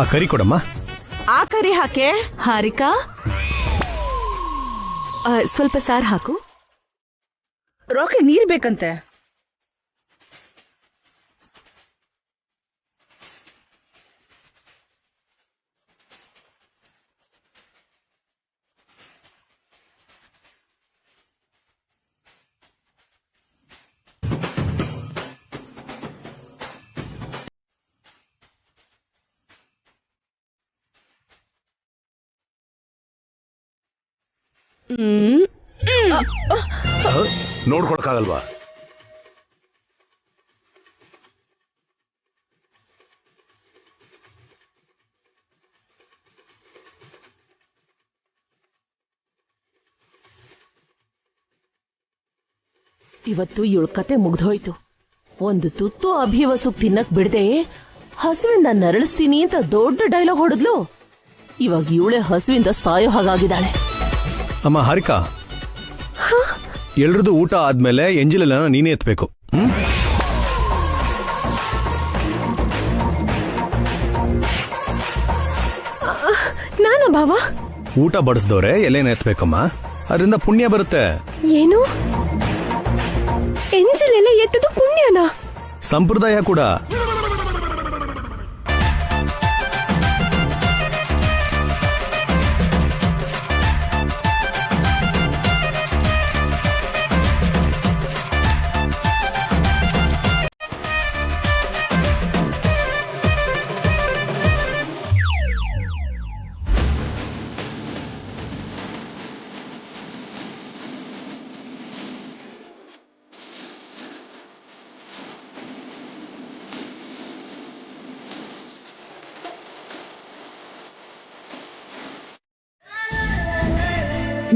ಆ ಕರಿ ಕೊಡಮ್ಮ. ಆ ಕರಿ ಹಾಕೆ. ಹಾರಿಕಾ, ಸ್ವಲ್ಪ ಸಾರು ಹಾಕು. ರೋಕೆ ನೀರ್ ಬೇಕಂತೆ. ನೋಡ್ಕೊಳಕ್ಕಾಗಲ್ವಾ? ಇವತ್ತು ಇವಳ ಕತೆ ಮುಗ್ದೋಯ್ತು. ಒಂದು ತುತ್ತು ಅಭಿವಸುಕ್ ತಿನ್ನಕ್ ಬಿಡದೆ ಹಸುವಿಂದ ನರಳಿಸ್ತೀನಿ ಅಂತ ದೊಡ್ಡ ಡೈಲಾಗ್ ಹೊಡೆದ್ಲು. ಇವಾಗ ಇವಳೆ ಹಸುವಿಂದ ಸಾಯೋ ಹಾಗಾಗಿದ್ದಾಳೆ. ಅಮ್ಮ ಹಾರಿಕಾ, ಎಲ್ರದ್ದು ಊಟ ಆದ್ಮೇಲೆ ಎಂಜಿಲೆಲ್ಲ ನೀನೇ ಎತ್ಬೇಕು. ನಾನ ಭಾವ? ಊಟ ಬಡಿಸ್ದವ್ರೆ ಎಲೆನ ಎತ್ಬೇಕಮ್ಮ, ಅದರಿಂದ ಪುಣ್ಯ ಬರುತ್ತೆ. ಏನು ಎಂಜಲೆಲ್ಲ ಎತ್ತದು ಪುಣ್ಯನಾ? ಸಂಪ್ರದಾಯ ಕೂಡ.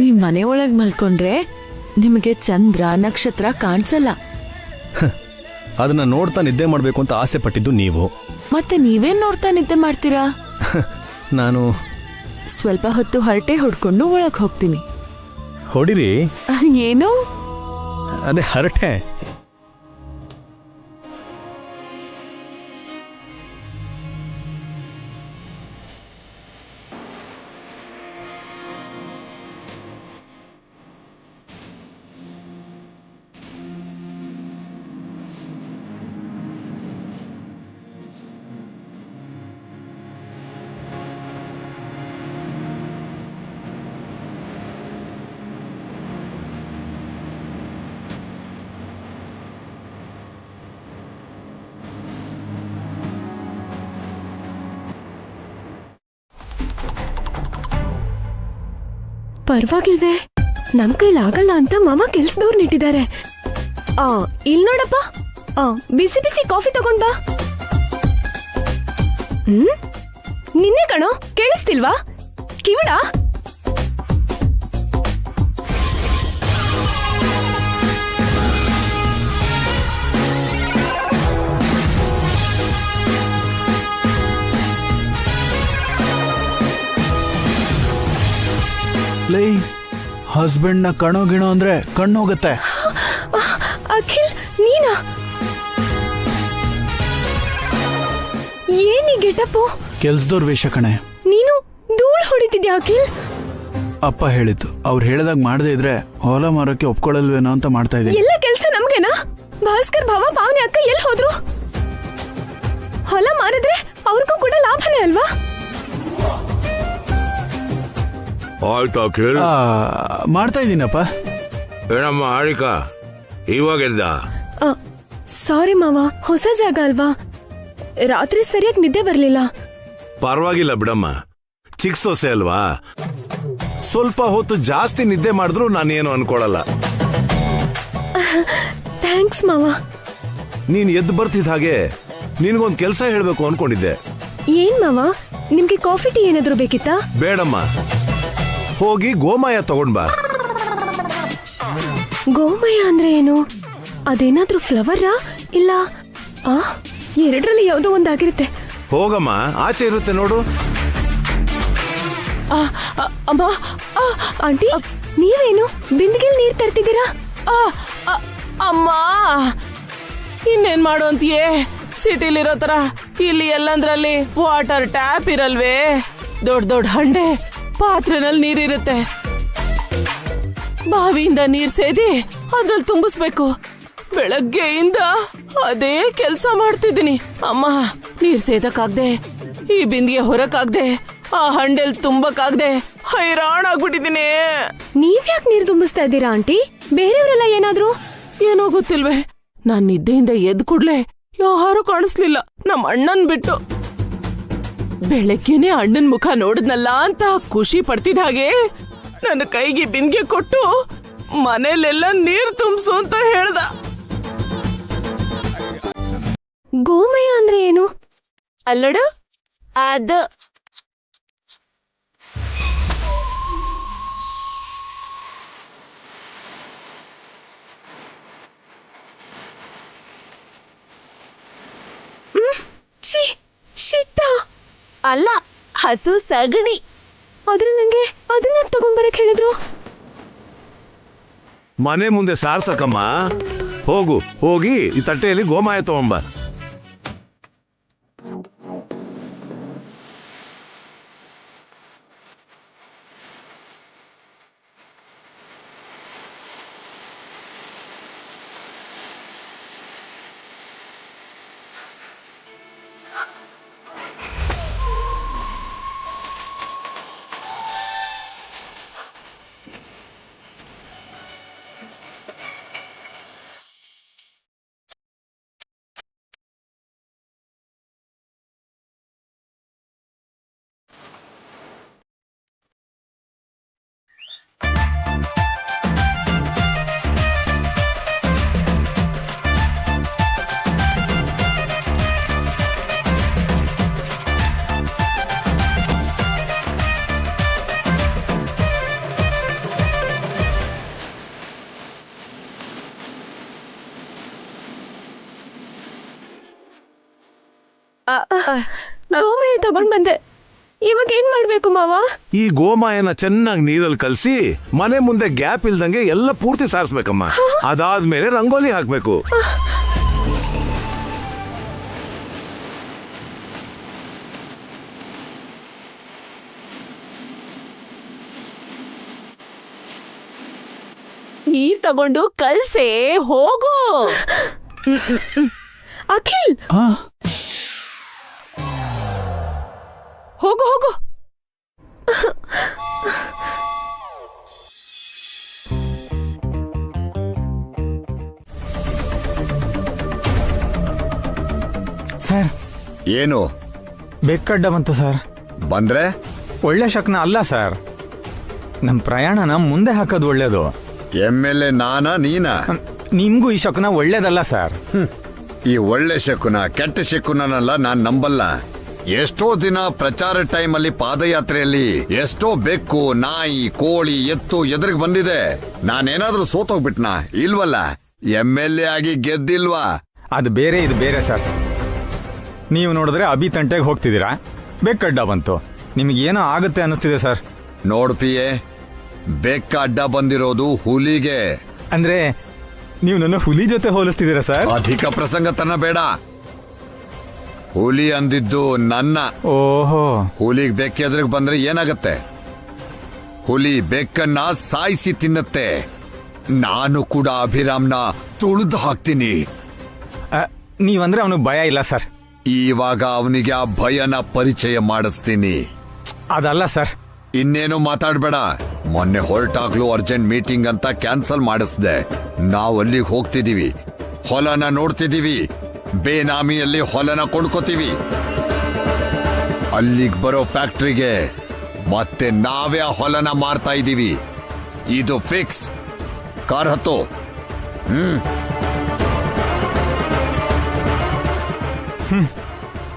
ನೀವ್ ಮನೆ ಒಳಗ್ ಮಲ್ಕೊಂಡ್ರೆ ನಿಮಗೆ ಚಂದ್ರ ನಕ್ಷತ್ರ ಕಾಣಿಸಲ್ಲ. ಅದನ್ನ ನೋಡ್ತಾ ನಿದ್ದೆ ಮಾಡ್ಬೇಕು ಅಂತ ಆಸೆ ಪಟ್ಟಿದ್ದು ನೀವು. ಮತ್ತೆ ನೀವೇನ್ ನೋಡ್ತಾ ನಿದ್ದೆ ಮಾಡ್ತೀರಾ? ನಾನು ಸ್ವಲ್ಪ ಹೊತ್ತು ಹರಟೆ ಹೊಡ್ಕೊಂಡು ಒಳಗ್ ಹೋಗ್ತೀನಿ. ಹೊಡಿರಿ. ಏನು? ಅದೇ ಹರಟೆ. ಪರವಾಗಿಲ್ವೇ, ನಮ್ ಕೈಲಾಗಲ್ಲ ಅಂತ ಮಾಮ ಕೆಲ್ಸದವ್ರು ಇಟ್ಟಿದ್ದಾರೆ. ಇಲ್ ನೋಡಪ್ಪ, ಬಿಸಿ ಬಿಸಿ ಕಾಫಿ ತಗೊಂಡ್ ಬಾ. ನಿನ್ನೆ ಕಣೋ, ಕೇಳಿಸ್ತಿಲ್ವಾ? ಕಿವಿಡ ಹಸ್ಬೆಂಡ್ ನ ಕಣೋ ಗಿಣೋ ಅಂದ್ರೆ ಕಣ್ಣೋಗತ್ತೆ. ಅಖಿಲ್, ನೀನಾ? ಏನಿ ಗೆಟಪ್ಪು? ಕೆಲ್ಸದವ್ರ ವೇಷ ಕಣೆ. ನೀನು ಧೂಳ್ ಹೊಡಿತಿದ್ಯಾ ಅಖಿಲ್? ಅಪ್ಪ ಹೇಳಿದ್ದು, ಅವ್ರು ಹೇಳ್ದಾಗ ಮಾಡದೇ ಇದ್ರೆ ಹೊಲ ಮಾರಕ್ಕೆ ಒಪ್ಕೊಳ್ಳಲ್ವೇನೋ ಅಂತ ಮಾಡ್ತಾ ಇದ್ದೀನಿ. ಎಲ್ಲ ಕೆಲ್ಸ ನಮ್ಗೆನಾ? ಭಾಸ್ಕರ್ ಭಾವ, ಪಾವನಿ ಅಕ್ಕ ಎಲ್ಲಿ ಹೋದ್ರು? ಹೊಲ ಮಾರಿದ್ರೆ ಅವ್ರಿಗೂ ಕೂಡ ಲಾಭನೇ ಅಲ್ವಾ? ಆಯ್ತಾ ಕೇಳ. ಮಾಡ್ತಾ ಇದ್ದೀನಪ್ಪ. ಏನಮ್ಮ ಹಾರಿಕಾ, ಇವಾಗೆದ್ದ? ಸಾರಿ ಮಾವ, ಹೊಸ ಜಾಗ ಅಲ್ವಾ, ರಾತ್ರಿ ಸರಿಯಾಗಿ ನಿದ್ದೆ ಬರ್ಲಿಲ್ಲ. ಪರವಾಗಿಲ್ಲ ಬಿಡಮ್ಮ, ಚಿಕ್ಕ ಸೊಸೆ ಅಲ್ವಾ, ಸ್ವಲ್ಪ ಹೊತ್ತು ಜಾಸ್ತಿ ನಿದ್ದೆ ಮಾಡಿದ್ರು ನಾನೇನು ಅನ್ಕೊಳಲ್ಲ. ಥ್ಯಾಂಕ್ಸ್ ಮಾವ. ನೀನ್ ಎದ್ದು ಬರ್ತಿದ್ ಹಾಗೆ ನಿನ್ಗೊಂದ್ ಕೆಲ್ಸ ಹೇಳ್ಬೇಕು ಅನ್ಕೊಂಡಿದ್ದೆ. ಏನ್ ಮಾವ, ನಿಮ್ಗೆ ಕಾಫಿ ಟೀ ಏನಾದ್ರು ಬೇಕಿತ್ತಾ? ಬೇಡಮ್ಮ, ಹೋಗಿ ಗೋಮಯ ತಗೊಂಡ್ ಬಾ. ಗೋಮಯ ಅಂದ್ರೆ ಏನು? ಅದೇನಾದ್ರೂ ಫ್ಲವರಾ ಇಲ್ಲ ಎರಡರಲ್ಲಿ ಯಾವುದೋ ಒಂದಾಗಿರುತ್ತೆ. ಹೋಗಮ್ಮ, ಆಚೆ ಇರುತ್ತೆ ನೋಡು. ಅಮ್ಮ, ಆಂಟಿ ನೀವೇನು ಬಿಂದಿಗೆಲ್ ನೀರ್ ತರ್ತಿದ್ದೀರಾ? ಅಮ್ಮ, ಇನ್ನೇನ್ ಮಾಡು ಅಂತೀಯೇ? ಸಿಟಿಲಿರೋ ತರ ಇಲ್ಲಿ ಎಲ್ಲಂದ್ರಲ್ಲಿ ವಾಟರ್ ಟ್ಯಾಪ್ ಇರಲ್ವೇ? ದೊಡ್ಡ ದೊಡ್ಡ ಹಂಡೆ ಪಾತ್ರೆನಲ್ಲಿ ನೀರಿರುತ್ತೆ. ಬಾವಿಯಿಂದ ನೀರ್ ಸೇದಿ ಅದ್ರಲ್ಲಿ ತುಂಬಿಸ್ಬೇಕು. ಬೆಳಗ್ಗೆಯಿಂದ ಅದೇ ಕೆಲ್ಸ ಮಾಡ್ತಿದ್ದೀನಿ. ಅಮ್ಮ, ನೀರ್ ಸೇದಕ್ಕಾಗ್ದೆ, ಈ ಬಿಂದಿಗೆ ಹೊರಕ್ಕಾಗ್ದೆ, ಆ ಹಂಡೆಲ್ ತುಂಬಕ್ಕಾಗ್ದೆ ಹೈರಾಣ ಆಗ್ಬಿಟ್ಟಿದ್ದೀನಿ. ನೀವ್ಯಾಕೆ ನೀರು ತುಂಬಿಸ್ತಾ ಇದ್ದೀರಾ ಆಂಟಿ? ಬೇರೆಯವರೆಲ್ಲ ಏನಾದ್ರು? ಏನೋ ಗೊತ್ತಿಲ್ವೇ, ನಾನ್ ನಿದ್ದೆಯಿಂದ ಎದ್ ಕೂಡ್ಲೆ ಯಾರು ಕಾಣಿಸ್ಲಿಲ್ಲ, ನಮ್ಮ ಅಣ್ಣನ್ ಬಿಟ್ಟು. ಬೆಳಗ್ಗೆನೆ ಅಣ್ಣನ್ ಮುಖ ನೋಡಿದ್ನಲ್ಲ ಅಂತ ಖುಷಿ ಪಡ್ತಿದ್ದ ಹಾಗೆ ನನ್ನ ಕೈಗೆ ಬಿಂದಿಗೆ ಕೊಟ್ಟು ಮನೇಲೆಲ್ಲ ನೀರ್ ತುಂಬಿಸು ಅಂತ ಹೇಳ್ದ. ಗೋಮಯ ಅಂದ್ರೆ ಏನು? ಅಲ್ಲಡು ಅದು ಶಿಟ್ಟ ಅಲ್ಲ, ಹಸು ಸಗಣಿ. ಆದ್ರೆ ನಂಗೆ ಅದನ್ನ ತಗೊಂಡ್ಬರಕ್ ಹೇಳಿದ್ರು. ಮನೆ ಮುಂದೆ ಸಾರ್ಸಕಮ್ಮ. ಹೋಗು, ಹೋಗಿ ಈ ತಟ್ಟೆಯಲ್ಲಿ ಗೋಮಾಯ ತಗೊಂಬ. ಗೋಮಯ ತಗೊಂಡ್ ಬಂದೆ. ಇವಾಗ ಏನ್ ಮಾಡ್ಬೇಕು ಮಾವ? ಈ ಗೋಮಾಯನ ಚೆನ್ನಾಗಿ ನೀರಲ್ಲಿ ಕಲಸಿ ಮನೆ ಮುಂದೆ ಗ್ಯಾಪ್ ಇಲ್ದಂಗೆ ಎಲ್ಲ ಪೂರ್ತಿ ಸಾರಿಸ್ಬೇಕಮ್ಮ. ಅದಾದ್ಮೇಲೆ ರಂಗೋಲಿ ಹಾಕ್ಬೇಕು. ನೀರ್ ತಗೊಂಡು ಕಲ್ಸೆ ಹೋಗು. ಅಖಿಲ್, ಹೋಗು ಹೋಗು. ಸರ್, ಏನು ಬೆಕ್ಕಡ್ಡ ಬಂತು ಸರ್. ಬಂದ್ರೆ ಒಳ್ಳೆ ಶಕ್ನ ಅಲ್ಲ ಸರ್. ನಮ್ಮ ಪ್ರಯಾಣನ ಮುಂದೆ ಹಾಕೋದು ಒಳ್ಳೇದು. MLA ನಾನಾ ನೀನಾ? ನಿಮ್ಗೂ ಈ ಶಕುನ ಒಳ್ಳೇದಲ್ಲ ಸರ್. ಈ ಒಳ್ಳೆ ಶಕುನ ಕೆಟ್ಟ ಶಕುನಲ್ಲ ನಾನ್ ನಂಬಲ್ಲ. ಎಷ್ಟೋ ದಿನ ಪ್ರಚಾರ ಟೈಮಲ್ಲಿ ಪಾದಯಾತ್ರೆಯಲ್ಲಿ ಎಷ್ಟೋ ಬೆಕ್ಕು, ನಾಯಿ, ಕೋಳಿ, ಎತ್ತು ಎದುರಿಗೆ ಬಂದಿದೆ. ನಾನೇನಾದ್ರೂ ಸೋತೋಗ್ಬಿಟ್ನಾ? ಇಲ್ವಲ್ಲ. MLA ಆಗಿ ಗೆದ್ದಿಲ್ವಾ? ಅದು ಬೇರೆ, ಇದು ಬೇರೆ ಸರ್. ನೀವು ನೋಡಿದ್ರೆ ಅಭಿ ತಂಟೆಗೆ ಹೋಗ್ತಿದ್ದೀರಾ, ಬೆಕ್ಕಡ್ಡ ಬಂತು. ನಿಮಗೇನೋ ಆಗುತ್ತೆ ಅನ್ನಿಸ್ತಿದೆ ಸರ್. ನೋಡ್ ಪಿಯೆ, ಬೆಕ್ಕ ಅಡ್ಡ ಬಂದಿರೋದು ಹುಲಿಗೆ. ಅಂದ್ರೆ ನೀವು ನನ್ನ ಹುಲಿ ಜೊತೆ ಹೋಲಿಸ್ತಿದ್ದೀರಾ ಸರ್? ಅಧಿಕ ಪ್ರಸಂಗತನ ಬೇಡ. ಹುಲಿ ಅಂದಿದ್ದು ನನ್ನ. ಓಹೋ. ಹುಲಿಗೆ ಬೆಕ್ಕ ಎದುರಿಗೆ ಬಂದ್ರೆ ಏನಾಗತ್ತೆ? ಹುಲಿ ಬೆಕ್ಕನ್ನ ಸಾಯಿಸಿ ತಿನ್ನತ್ತೆ. ನಾನು ಕೂಡ ಅಭಿರಾಮ್ನ ತುಳಿದು ಹಾಕ್ತೀನಿ. ನೀವಂದ್ರೆ ಅವನಿಗೆ ಭಯ ಇಲ್ಲ ಸರ್. ಇವಾಗ ಅವನಿಗೆ ಆ ಭಯನ ಪರಿಚಯ ಮಾಡಿಸ್ತೀನಿ. ಅದಲ್ಲ ಸರ್. ಇನ್ನೇನು ಮಾತಾಡ್ಬೇಡ. ಮೊನ್ನೆ ಹೊರಟಾಗ್ಲೂ ಅರ್ಜೆಂಟ್ ಮೀಟಿಂಗ್ ಅಂತ ಕ್ಯಾನ್ಸಲ್ ಮಾಡಿಸ್ದೆ. ನಾವು ಅಲ್ಲಿಗೆ ಹೋಗ್ತಿದೀವಿ, ಹೊಲನ ನೋಡ್ತಿದೀವಿ, ಬೇನಾಮಿಯಲ್ಲಿ ಹೊಲನ ಕೊಂಡ್ಕೋತೀವಿ. ಅಲ್ಲಿಗೆ ಬರೋ ಫ್ಯಾಕ್ಟ್ರಿಗೆ ಮತ್ತೆ ನಾವೇ ಆ ಹೊಲನ ಮಾರ್ತಾ ಇದೀವಿ. ಇದು ಫಿಕ್ಸ್. ಕಾರ್ ಹತ್ತು.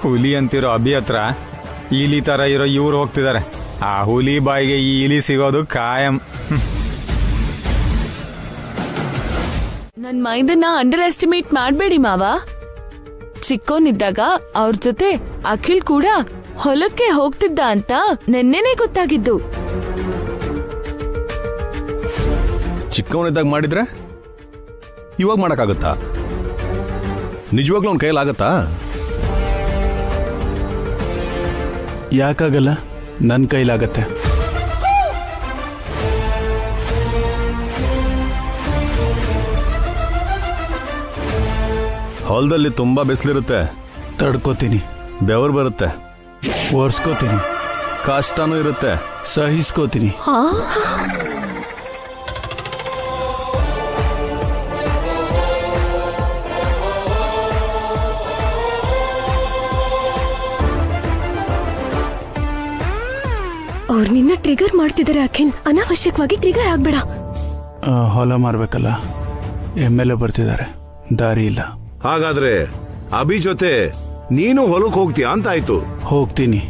ಹುಲಿ ಅಂತಿರೋ ಅಭಿ ಹತ್ರ ಇಲಿ ತರ ಇರೋ ಇವ್ರು ಹೋಗ್ತಿದ್ದಾರೆ. ಆ ಹುಲಿ ಬಾಯಿಗೆ ಈ ಇಲಿ ಸಿಗೋದು ಕಾಯಂ. ನನ್ ಮೈಂದನ್ನ ಅಂಡರ್ ಎಸ್ಟಿಮೇಟ್ ಮಾಡ್ಬೇಡಿ ಮಾವ. ಚಿಕ್ಕೋನಿದ್ದಾಗ ಅವ್ರ ಜೊತೆ ಅಖಿಲ್ ಕೂಡ ಹೊಲಕ್ಕೆ ಹೋಗ್ತಿದ್ದ ಅಂತ ನೆನ್ನೆನೆ ಗೊತ್ತಾಗಿದ್ದು. ಚಿಕ್ಕವನಿದ್ದಾಗ ಮಾಡಿದ್ರೆ ಇವಾಗ ಮಾಡಕ್ಕಾಗತ್ತಾ? ನಿಜವಾಗ್ಲೂ ಅವ್ನ ಕೈಲಾಗತ್ತಾ? ಯಾಕಾಗಲ್ಲ, ನನ್ನ ಕೈಲಾಗತ್ತೆ. ಹೊಲದಲ್ಲಿ ತುಂಬಾ ಬಿಸಿಲಿರುತ್ತೆ, ತಡ್ಕೋತೀನಿ, ಬೆವರು ಬರುತ್ತೆ, ಒರ್ಸ್ಕೋತೀನಿ, ಕಷ್ಟನೂ ಇರುತ್ತೆ. ಸಹಿಸ್ಕೋತೀನಿ. ಅವ್ರು ನಿನ್ನ ಟ್ರಿಗರ್ ಮಾಡ್ತಿದ್ದಾರೆ ಅಖಿಲ್. ಅನಾವಶ್ಯಕವಾಗಿ ಟ್ರಿಗರ್ ಆಗ್ಬೇಡ. ಹೊಲ ಮಾರ್ಬೇಕಲ್ಲ, ಎಮ್ಮೆಲೆ ಬರ್ತಿದ್ದಾರೆ, ದಾರಿ ಇಲ್ಲ. ಹಾಗಾದ್ರೆ ಅಭಿ ಜೊತೆ ನೀನು ಹೊಲಕ್ಕೆ ಹೋಗ್ತೀಯಾ ಅಂತ ಆಯ್ತು. ಹೋಗ್ತೀನಿ.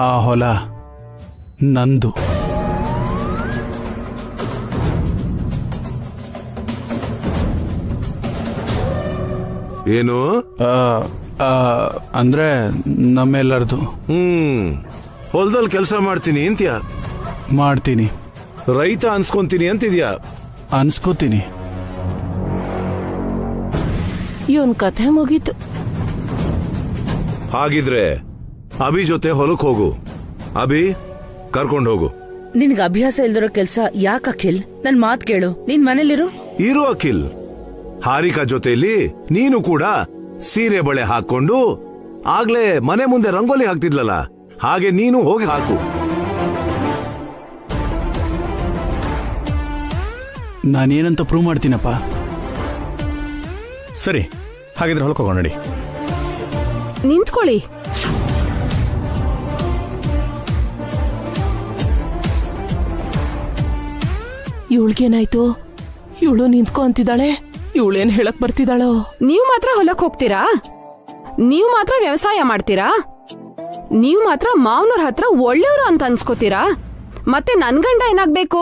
ಆ ಹೊಲ ನಂದು. ಏನು? ಅಂದ್ರೆ ನಮ್ಮೆಲ್ಲರದು. ಹೊಲದಲ್ಲಿ ಕೆಲಸ ಮಾಡ್ತೀನಿ ಅಂತ್ಯಾ? ಮಾಡ್ತೀನಿ. ರೈತ ಅನ್ಸ್ಕೊಂತೀನಿ ಅಂತಿದ್ಯಾ? ಅನ್ಸ್ಕೋತೀನಿ. ಇವನ್ ಕಥೆ ಮುಗೀತು. ಹಾಗಿದ್ರೆ ಅಭಿ ಜೊತೆ ಹೊಲಕ್ಕೆ ಹೋಗು. ಅಭಿ ಕರ್ಕೊಂಡು ಹೋಗು. ನಿನ್ಗೆ ಅಭ್ಯಾಸ ಇಲ್ದಿರೋ ಕೆಲ್ಸ ಯಾಕೆ ಅಖಿಲ್? ನನ್ ಮಾತ್ ಕೇಳು, ನೀನ್ ಮನೇಲಿರು. ಇರು ಅಖಿಲ್. ಹಾರಿಕಾ ಜೊತೆಲಿ ನೀನು ಕೂಡ ಸೀರೆ ಬಳೆ ಹಾಕೊಂಡು ಆಗ್ಲೇ ಮನೆ ಮುಂದೆ ರಂಗೋಲಿ ಹಾಕ್ತಿದ್ಲಲ್ಲ, ಹಾಗೆ ನೀನು ಹೋಗಿ ಹಾಕು. ನಾನೇನಂತ ಪ್ರೂವ್ ಮಾಡ್ತೀನಪ್ಪ. ಸರಿ, ಹಾಗಿದ್ರೆ ಹೊಲಕ್ಕೆ ಹೋಗೋಣ ನಡಿ. ನಿಂತ್ಕೊಳ್ಳಿ. ಇವಳಿಗೇನಾಯ್ತು? ಇವಳು ನಿಂತ್ಕೊ ಅಂತಿದ್ದಾಳೆ. ಇವಳೇನ್ ಹೇಳಕ್ ಬರ್ತಿದ್ದಾಳೋ? ನೀವು ಮಾತ್ರ ಹೊಲಕ್ ಹೋಗ್ತೀರಾ? ನೀವು ಮಾತ್ರ ವ್ಯವಸಾಯ ಮಾಡ್ತೀರಾ? ನೀವು ಮಾತ್ರ ಮಾವನವ್ರ ಹತ್ರ ಒಳ್ಳೆಯವರು ಅಂತ ಅನ್ಸ್ಕೋತೀರಾ? ಮತ್ತೆ ನನ್ ಗಂಡ ಏನಾಗ್ಬೇಕು?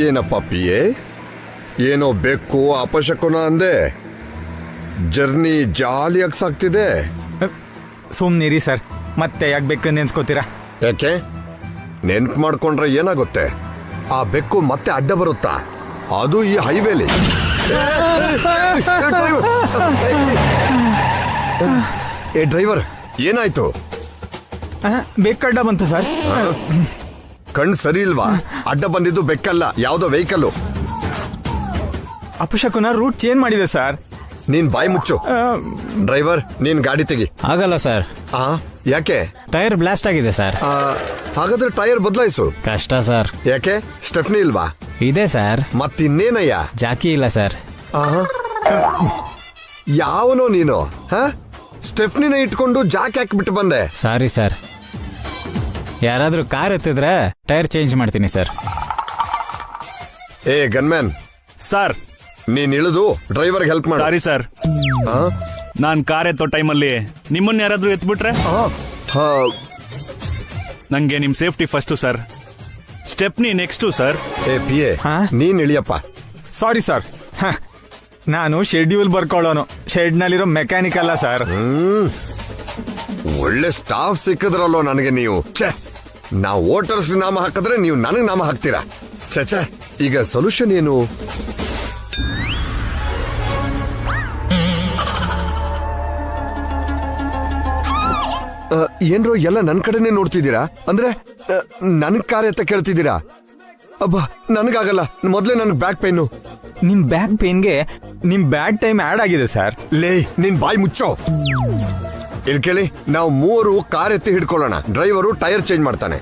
ಏನಪ್ಪ ಪಿಯೆ, ಏನೋ ಬೆಕ್ಕು ಅಪಶಕುನ ಅಂದೆ. ಜರ್ನಿ ಜಾಲಿಯಾಗಿ ಸಾಕ್ತಿದೆ. ಸುಮ್ನಿರಿ ಸರ್, ಮತ್ತೆ ಯಾಕೆ ಬೇಕು ನೆನ್ಸ್ಕೋತೀರಾ? ಯಾಕೆ? ನೆನ್ಪು ಮಾಡ್ಕೊಂಡ್ರೆ ಏನಾಗುತ್ತೆ? ಆ ಬೆಕ್ಕು ಮತ್ತೆ ಅಡ್ಡ ಬರುತ್ತಾ? ಅದು ಈ ಹೈವೇಲಿ. ಏ ಡ್ರೈವರ್, ಏನಾಯ್ತು? ಬೇಕಡ್ಡ ಬಂತು ಸರ್. ಕಣ್ ಸರಿ ಇಲ್ವಾ? ಅಡ್ಡ ಬಂದಿದ್ದು ಬೆಕ್ಕಲ್ಲ, ಯಾವ್ದೋ ವೆಹಿಕಲ್. ಅಪಶಕುನ ರೂಟ್ ಚೇಂಜ್ ಮಾಡಿದೆ ಸರ್. ನೀನ್ ಬಾಯಿ ಮುಚ್ಚು. ಡ್ರೈವರ್, ನೀನ್ ಗಾಡಿ ತೆಗಿ. ಆಗಲ್ಲ ಸರ್, ಯಾಕೆ? ಟೈರ್ ಬ್ಲಾಸ್ಟ್ ಆಗಿದೆ ಸರ್. ಹಾಗಾದ್ರೆ ಟೈರ್ ಬದಲಾಯಿಸು. ಕಷ್ಟ ಸರ್. ಯಾಕೆ? ಸ್ಟೆಫ್ನಿ ಇಲ್ವಾ? ಇದೆ ಸರ್. ಮತ್ತಿನ್ನೇನಯ್ಯ? ಜಾಕಿ ಇಲ್ಲ ಸರ್. ಯಾವನೋ ನೀನು? ಸ್ಟೆಫ್ನಿನ ಇಟ್ಕೊಂಡು ಜಾಕ್ ಹಾಕ್ಬಿಟ್ಟು ಬಂದೆ. ಸಾರಿ ಸರ್, ಯಾರಾದ್ರೂ ಕಾರ್ ಎತ್ತಿದ್ರೆ ಟೈರ್ ಚೇಂಜ್ ಮಾಡ್ತೀನಿ ಸರ್. ಏ ಗನ್ಮ್ಯಾನ್ ಸರ್, ನೀನ್ ಇಳಿದು ಡ್ರೈವರ್ಗೆ ಹೆಲ್ಪ್ ಮಾಡು. ಸಾರಿ ಸರ್, ನಾನ್ ಕಾರ್ ಎತ್ತೋ ಟೈಮಲ್ಲಿ ನಿಮ್ಮನ್ನ ಯಾರಾದ್ರೂ ಎತ್ಬಿಟ್ರೆ ನಂಗೆ ನಿಮ್ safety first sir. Stepney next sir. ಏ ಪಿಯೆ, ನೀನ್ ಇಳಿಯಪ್ಪ. ಸಾರಿ ಸರ್, ನಾನು ಶೆಡ್ಯೂಲ್ ಬರ್ಕೊಳ್ಳೋನು, ಶೆಡ್ ನಲ್ಲಿರೋ ಮೆಕ್ಯಾನಿಕ್ ಅಲ್ಲ ಸರ್. ಒಳ್ಳೆ ಸ್ಟಾಫ್ ಸಿಕ್ಕಿದ್ರಲ್ಲೋ ನನಗೆ ನೀವು. ಛೆ, ನಾವು ವೋಟರ್ಸ್ ನಾಮ ಹಾಕಿದ್ರೆ ನೀವು ನನಗ್ ನಾಮ ಹಾಕ್ತೀರಾ? ಛೆ, ಈಗ ಸೊಲ್ಯೂಷನ್ ಏನು? ಏನ್ರೋ ಎಲ್ಲ ನನ್ ಕಡೆನೆ ನೋಡ್ತಿದ್ದೀರಾ? ಅಂದ್ರೆ ನನ್ ಕಾರ್ ಎತ್ತ ಕೇಳ್ತಿದ್ದೀರಾ? ಅಬ್ಬಾ, ನನಗಾಗಲ್ಲ. ಮೊದ್ಲೇ ನನ್ಗೆ ಬ್ಯಾಕ್ ಪೇನು. ನಿಮ್ ಬ್ಯಾಕ್ ಪೇನ್ಗೆ ನಿಮ್ ಬ್ಯಾಡ್ ಟೈಮ್ ಆಡ್ ಆಗಿದೆ ಸರ್. ಲೇ, ನಿನ್ ಬಾಯಿ ಮುಚ್ಚೋ. ಇಲ್ಲಿ ಕೇಳಿ, ನಾವು ಮೂವರು ಕಾರ್ ಎತ್ತಿ ಹಿಡ್ಕೊಳ್ಳೋಣ, ಡ್ರೈವರು ಟೈರ್ ಚೇಂಜ್ ಮಾಡ್ತಾನೆ.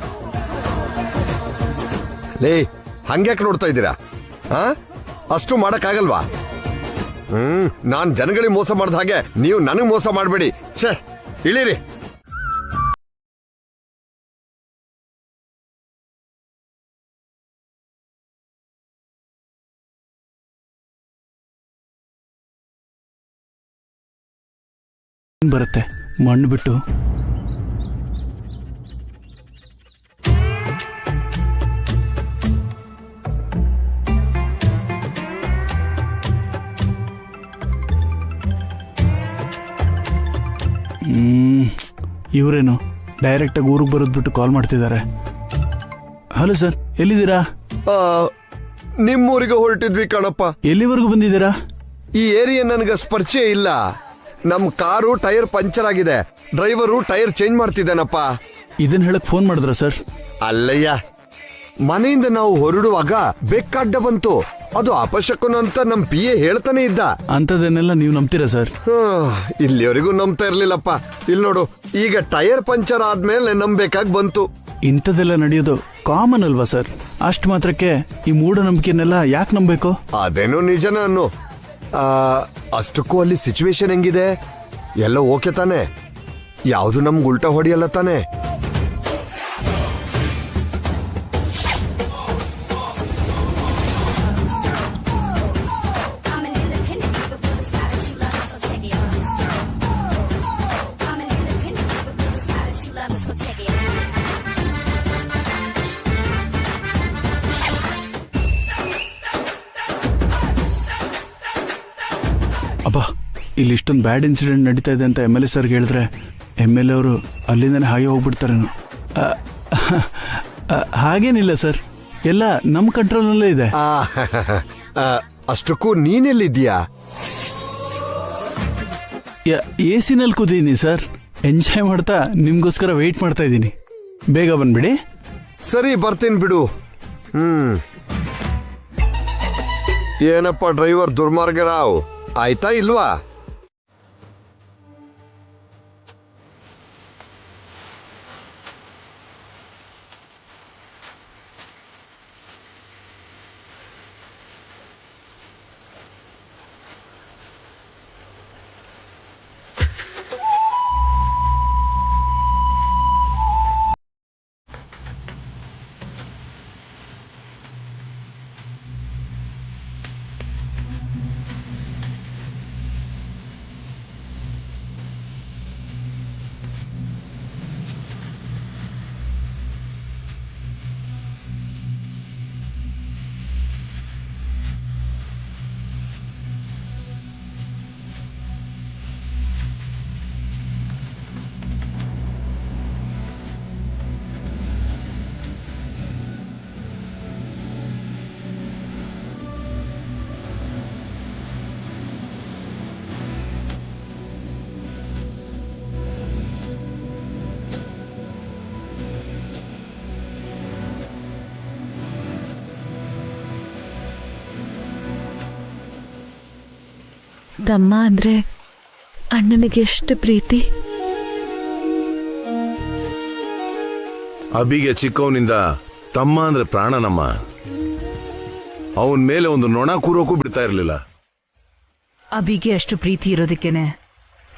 ಲೇ, ಹಂಗ್ಯಾಕೆ ನೋಡ್ತಾ ಇದ್ದೀರಾ? ಅಷ್ಟು ಮಾಡಕ್ಕಾಗಲ್ವಾ? ನಾನ್ ಜನಗಳಿಗೆ ಮೋಸ ಮಾಡ್ದ ಹಾಗೆ ನೀವು ನನಗ್ ಮೋಸ ಮಾಡಬೇಡಿ. ಛೇ, ಇಳೀರಿ. ಬರುತ್ತೆ ಮಣ್ಣು ಬಿಟ್ಟು. ಇವರೇನು ಡೈರೆಕ್ಟಾಗಿ ಊರಿಗೆ ಬರೋದು ಬಿಟ್ಟು ಕಾಲ್ ಮಾಡ್ತಿದ್ದಾರೆ. ಹಲೋ ಸರ್, ಎಲ್ಲಿದ್ದೀರಾ? ನಿಮ್ಮೂರಿಗೆ ಹೊರಟಿದ್ವಿ ಕಣಪ್ಪ. ಎಲ್ಲಿವರೆಗೂ ಬಂದಿದ್ದೀರಾ? ಈ ಏರಿಯಾ ನನಗಷ್ಟು ಪರಿಚಯ ಇಲ್ಲ. ನಮ್ ಕಾರು ಟೈರ್ ಪಂಚರ್ ಆಗಿದೆ, ಡ್ರೈವರು ಟೈರ್ ಚೇಂಜ್ ಮಾಡ್ತಿದ್ದಾನಪ್ಪ. ಇದನ್ನ ಹೇಳಕ್ ಫೋನ್ ಮಾಡಿದ್ರ ಸರ್? ಅಲ್ಲಯ್ಯ, ಮನೆಯಿಂದ ನಾವು ಹೊರಡುವಾಗ ಬೆಕ್ಕಡ್ಡ ಬಂತು. ಅದು ಅಪಶಕುನ ಅಂತ ನಮ್ PA ಹೇಳ್ತಾನೆ ಇದ್ದ. ಅಂತದನ್ನೆಲ್ಲ ನೀವು ನಂಬ್ತೀರಾ ಸರ್? ಇಲ್ಲಿವರೆಗೂ ನಂಬ್ತಾ ಇರ್ಲಿಲ್ಲಪ್ಪ. ಇಲ್ಲಿ ನೋಡು, ಈಗ ಟೈರ್ ಪಂಚರ್ ಆದ್ಮೇಲೆ ನಂಬೇಕಾಗ್ ಬಂತು. ಇಂಥದೆಲ್ಲ ನಡೆಯೋದು ಕಾಮನ್ ಅಲ್ವಾ ಸರ್? ಅಷ್ಟು ಮಾತ್ರಕ್ಕೆ ಈ ಮೂಢನಂಬಿಕೆನೆಲ್ಲ ಯಾಕೆ ನಂಬೇಕು? ಅದೇನೋ ನಿಜನ ಅನ್ನು. ಅಷ್ಟಕ್ಕೂ ಅಲ್ಲಿ ಸಿಚುವೇಶನ್ ಹೆಂಗಿದೆ? ಎಲ್ಲ ಓಕೆ ತಾನೆ? ಯಾವುದು ನಮ್ಗೆ ಉಲ್ಟಾ ಹೊಡಿಯಲ್ಲ ತಾನೆ? ಅಬ್ಬಾ, ಇಲ್ಲಿ ಇಷ್ಟೊಂದು ಬ್ಯಾಡ್ ಇನ್ಸಿಡೆಂಟ್ ನಡೀತಾ ಇದೆ ಅಂತ MLA ಸರ್ಗೆ ಹೇಳಿದ್ರೆ MLA ಅವರು ಅಲ್ಲಿಂದನೇ ಹಾಗೆ ಹೋಗ್ಬಿಡ್ತಾರೇನು? ಹಾಗೇನಿಲ್ಲ ಸರ್, ಎಲ್ಲ ನಮ್ಮ ಕಂಟ್ರೋಲ್ನಲ್ಲೇ ಇದೆ. ಅಷ್ಟಕ್ಕೂ ನೀನೆಲ್ಲಿದ್ದೀಯಾ? AC-ನಲ್ಲಿ ಕೂತಿದ್ದೀನಿ ಸರ್, ಎಂಜಾಯ್ ಮಾಡ್ತಾ ನಿಮ್ಗೋಸ್ಕರ ವೆಯ್ಟ್ ಮಾಡ್ತಾ ಇದ್ದೀನಿ. ಬೇಗ ಬಂದ್ಬಿಡಿ. ಸರಿ, ಬರ್ತೀನಿ ಬಿಡು. ಏನಪ್ಪ ಡ್ರೈವರ್ ದುರ್ಮಾರ್ಗರಾವ್, ಆಯ್ತಾ ಇಲ್ವಾ? ತಮ್ಮ ಅಂದ್ರೆ ಅಣ್ಣನಿಗೆ ಎಷ್ಟು ಪ್ರೀತಿ. ಅಬಿಗೆ ಚಿಕ್ಕವನಿಂದ ತಮ್ಮ ಅಂದ್ರೆ ಪ್ರಾಣನಮ್ಮ. ಅವನ ಮೇಲೆ ಒಂದು ನೊಣ ಕೂರೋಕ್ಕೂ ಬಿಡ್ತಾ ಇರಲಿಲ್ಲ. ಅಬಿಗೆ ಅಷ್ಟು ಪ್ರೀತಿ ಇರೋದಕ್ಕೇನೆ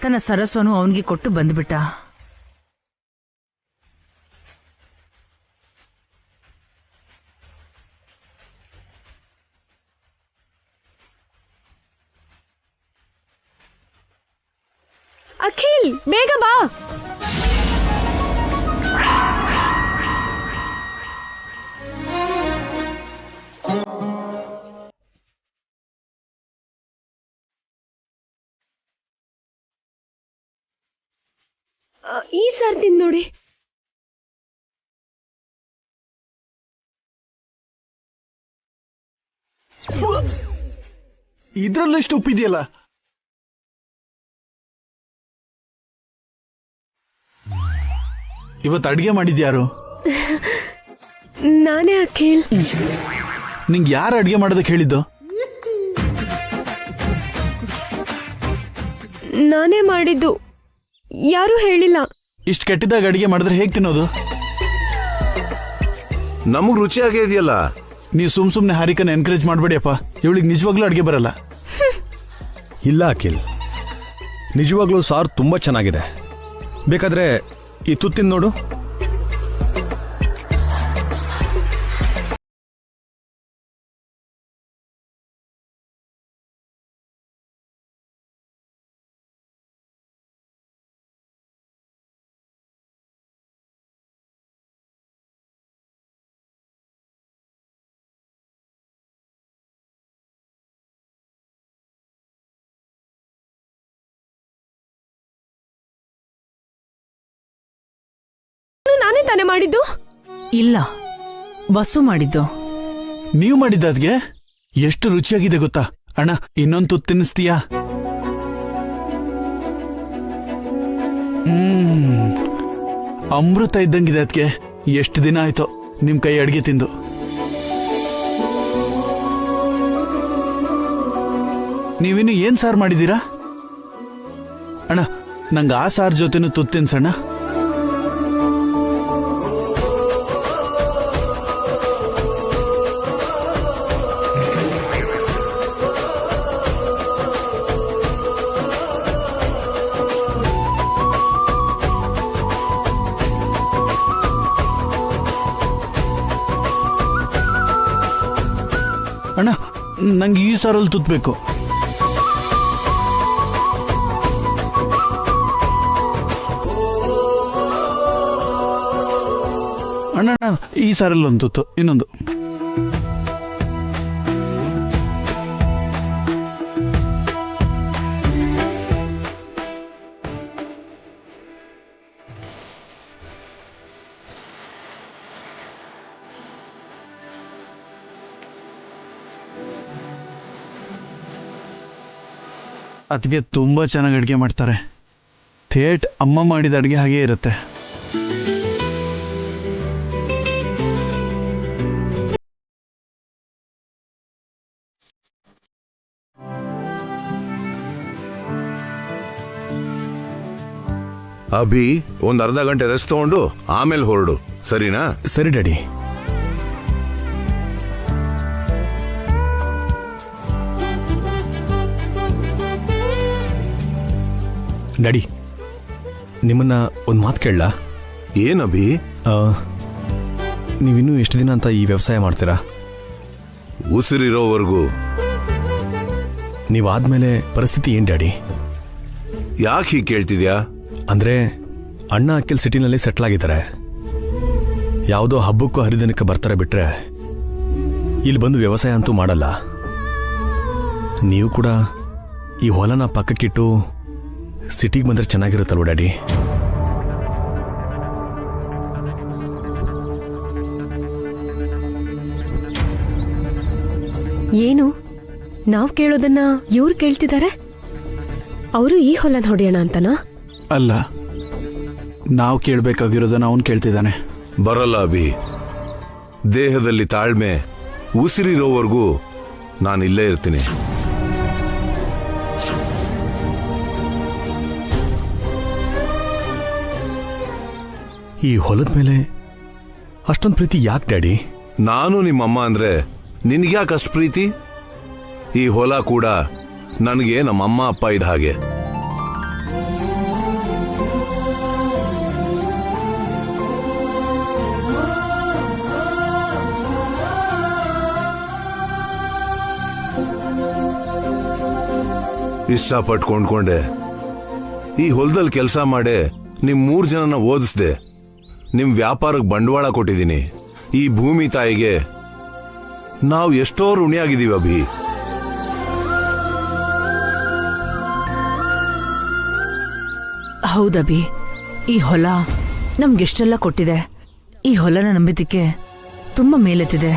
ತನ್ನ ಸರಸ್ವನು ಅವನಿಗೆ ಕೊಟ್ಟು ಬಂದ್ಬಿಟ್ಟ. ಅಖಿಲ್, ಬೇಗ ಬಾ. ಈ ಸರ್ತಿನ್ ನೋಡಿ. ಇದ್ರಲ್ಲೂ ಇಷ್ಟು ಉಪ್ಪಿದೆಯಲ್ಲ. ಇವತ್ತು ಅಡ್ಗೆ ಮಾಡಿದ್ಯಾರು? ನಾನೇ ಅಖಿಲ್. ನಿಂಗೆ ಯಾರು ಅಡ್ಗೆ ಮಾಡೋದಕ್ಕೆ ಹೇಳಿದ್ದು? ನಾನೇ ಮಾಡಿದ್ದು, ಯಾರು ಹೇಳಿಲ್ಲ. ಇಷ್ಟು ಕೆಟ್ಟಿದಾಗ ಅಡಿಗೆ ಮಾಡಿದ್ರೆ ಹೇಗೆ ತಿನ್ನೋದು? ನಮಗ್ ರುಚಿಯಾಗೇ ಇದೆಯಲ್ಲ. ನೀವು ಸುಮ್ನೆ ಹಾರಿಕನ ಎನ್ಕರೇಜ್ ಮಾಡಬೇಡಿಯಪ್ಪ. ಇವಳಿಗೆ ನಿಜವಾಗ್ಲೂ ಅಡ್ಗೆ ಬರಲ್ಲ. ಇಲ್ಲ ಅಖಿಲ್, ನಿಜವಾಗ್ಲೂ ಸಾರು ತುಂಬಾ ಚೆನ್ನಾಗಿದೆ. ಬೇಕಾದ್ರೆ ಈ ತುತ್ತಿನ ನೋಡು. ತಾನೇ ಮಾಡಿದ್ದು? ಇಲ್ಲ, ಬಸ್ಸು ಮಾಡಿದ್ದು. ನೀವು ಮಾಡಿದ್ದ ಅದ್ಗೆ ಎಷ್ಟು ರುಚಿಯಾಗಿದೆ ಗೊತ್ತಾ ಅಣ್ಣ? ಇನ್ನೊಂದು ತುತ್ತು ತಿನ್ನಿಸ್ತೀಯಾ? ಅಮೃತ ಇದ್ದಂಗಿದೆ ಅದಕ್ಕೆ. ಎಷ್ಟು ದಿನ ಆಯ್ತು ನಿಮ್ ಕೈ ಅಡ್ಗೆ ತಿಂದು. ನೀವಿನ್ನು ಏನ್ ಸಾರು ಮಾಡಿದ್ದೀರಾ ಅಣ್ಣ? ನಂಗೆ ಆ ಸಾರು ಜೊತೆನೂ ತುತ್ತು ತಿನ್ಸಣ್ಣ. ಅಣ್ಣ, ನಂಗೆ ಈ ಸಾರಲ್ಲಿ ತುತ್ತು ಬೇಕು. ಅಣ್ಣ, ಈ ಸಾರಲ್ಲಿ ಒಂದು ತುತ್ತು, ಇನ್ನೊಂದು. ಅದಕ್ಕೆ ತುಂಬ ಚೆನ್ನಾಗಿ ಅಡುಗೆ ಮಾಡ್ತಾರೆ. ಥೇಟ್ ಅಮ್ಮ ಮಾಡಿದ ಅಡುಗೆ ಹಾಗೇ ಇರುತ್ತೆ. ಅಭಿ, ಒಂದ್ ಅರ್ಧ ಗಂಟೆ ರೆಸ್ಟ್ ತಗೊಂಡು ಆಮೇಲೆ ಹೊರಡು, ಸರಿನಾ? ಸರಿ ಡ್ಯಾಡಿ. ಡ್ಯಾಡಿ, ನಿಮ್ಮನ್ನ ಒಂದು ಮಾತು ಕೇಳಲಾ? ಏನ್ ಅಭಿ? ನೀವಿನ್ನೂ ಎಷ್ಟು ದಿನ ಅಂತ ಈ ವ್ಯವಸಾಯ ಮಾಡ್ತೀರಾ? ಉಸಿರಿರೋವರೆಗೂ. ನೀವಾದ್ಮೇಲೆ ಪರಿಸ್ಥಿತಿ ಏನ್ ಡ್ಯಾಡಿ? ಯಾಕೆ ಹೀಗೆ ಕೇಳ್ತಿದ್ಯಾ? ಅಂದ್ರೆ ಅಣ್ಣ ಅಕ್ಕಿಲ್ ಸಿಟಿನಲ್ಲಿ ಸೆಟ್ಲ್ ಆಗಿದ್ದಾರೆ. ಯಾವುದೋ ಹಬ್ಬಕ್ಕೂ ಹರಿದಿನಕ್ಕೆ ಬರ್ತಾರೆ ಬಿಟ್ರೆ ಇಲ್ಲಿ ಬಂದು ವ್ಯವಸಾಯ ಅಂತೂ ಮಾಡಲ್ಲ. ನೀವು ಕೂಡ ಈ ಹೊಲನ ಪಕ್ಕಕ್ಕಿಟ್ಟು ಸಿಟಿಗೆ ಬಂದ್ರೆ ಚೆನ್ನಾಗಿರುತ್ತಲ್ವ ಡ್ಯಾಡಿ? ಏನು ನಾವ್ ಕೇಳೋದನ್ನ ಇವ್ರು ಕೇಳ್ತಿದ್ದಾರೆ? ಅವರು ಈ ಹೊಲನ ಹೊಡೆಯೋಣ ಅಂತನಾ? ಅಲ್ಲ, ನಾವು ಕೇಳಬೇಕಾಗಿರೋದನ್ನ ಅವನು ಕೇಳ್ತಿದ್ದಾನೆ. ಬರಲ್ಲ ಅಭಿ. ದೇಹದಲ್ಲಿ ತಾಳ್ಮೆ ಉಸಿರಿರೋವರೆಗೂ ನಾನು ಇಲ್ಲೇ ಇರ್ತೀನಿ. ಈ ಹೊಲದ ಮೇಲೆ ಅಷ್ಟೊಂದು ಪ್ರೀತಿ ಯಾಕೆ ಡ್ಯಾಡಿ? ನಾನು ನಿಮ್ಮಮ್ಮ ಅಂದ್ರೆ ನಿನ್ಗ್ಯಾಕೆ ಅಷ್ಟು ಪ್ರೀತಿ? ಈ ಹೊಲ ಕೂಡ ನನಗೆ ನಮ್ಮಮ್ಮ ಅಪ್ಪ ಇದ್ದ ಹಾಗೆ. ಇಷ್ಟಪಟ್ಟು ಕೊಂಡ್ಕೊಂಡೆ. ಈ ಹೊಲದಲ್ಲಿ ಕೆಲಸ ಮಾಡೇ ನಿಮ್ 3 ಜನನ ಓದಿಸ್ದೆ. ನಿಮ್ ವ್ಯಾಪಾರಕ್ಕೆ ಬಂಡವಾಳ ಕೊಟ್ಟಿದ್ದೀನಿ. ಈ ಭೂಮಿ ತಾಯಿಗೆ ನಾವು ಎಷ್ಟೋ ಋಣಿಯಾಗಿದ್ದೀವಿ ಅಭಿ. ಹೌದಭಿ, ಈ ಹೊಲ ನಮ್ಗೆಷ್ಟೆಲ್ಲ ಕೊಟ್ಟಿದೆ. ಈ ಹೊಲನ ನಂಬಿದ್ದಕ್ಕೆ ತುಂಬಾ ಮೇಲೆತ್ತಿದೆ.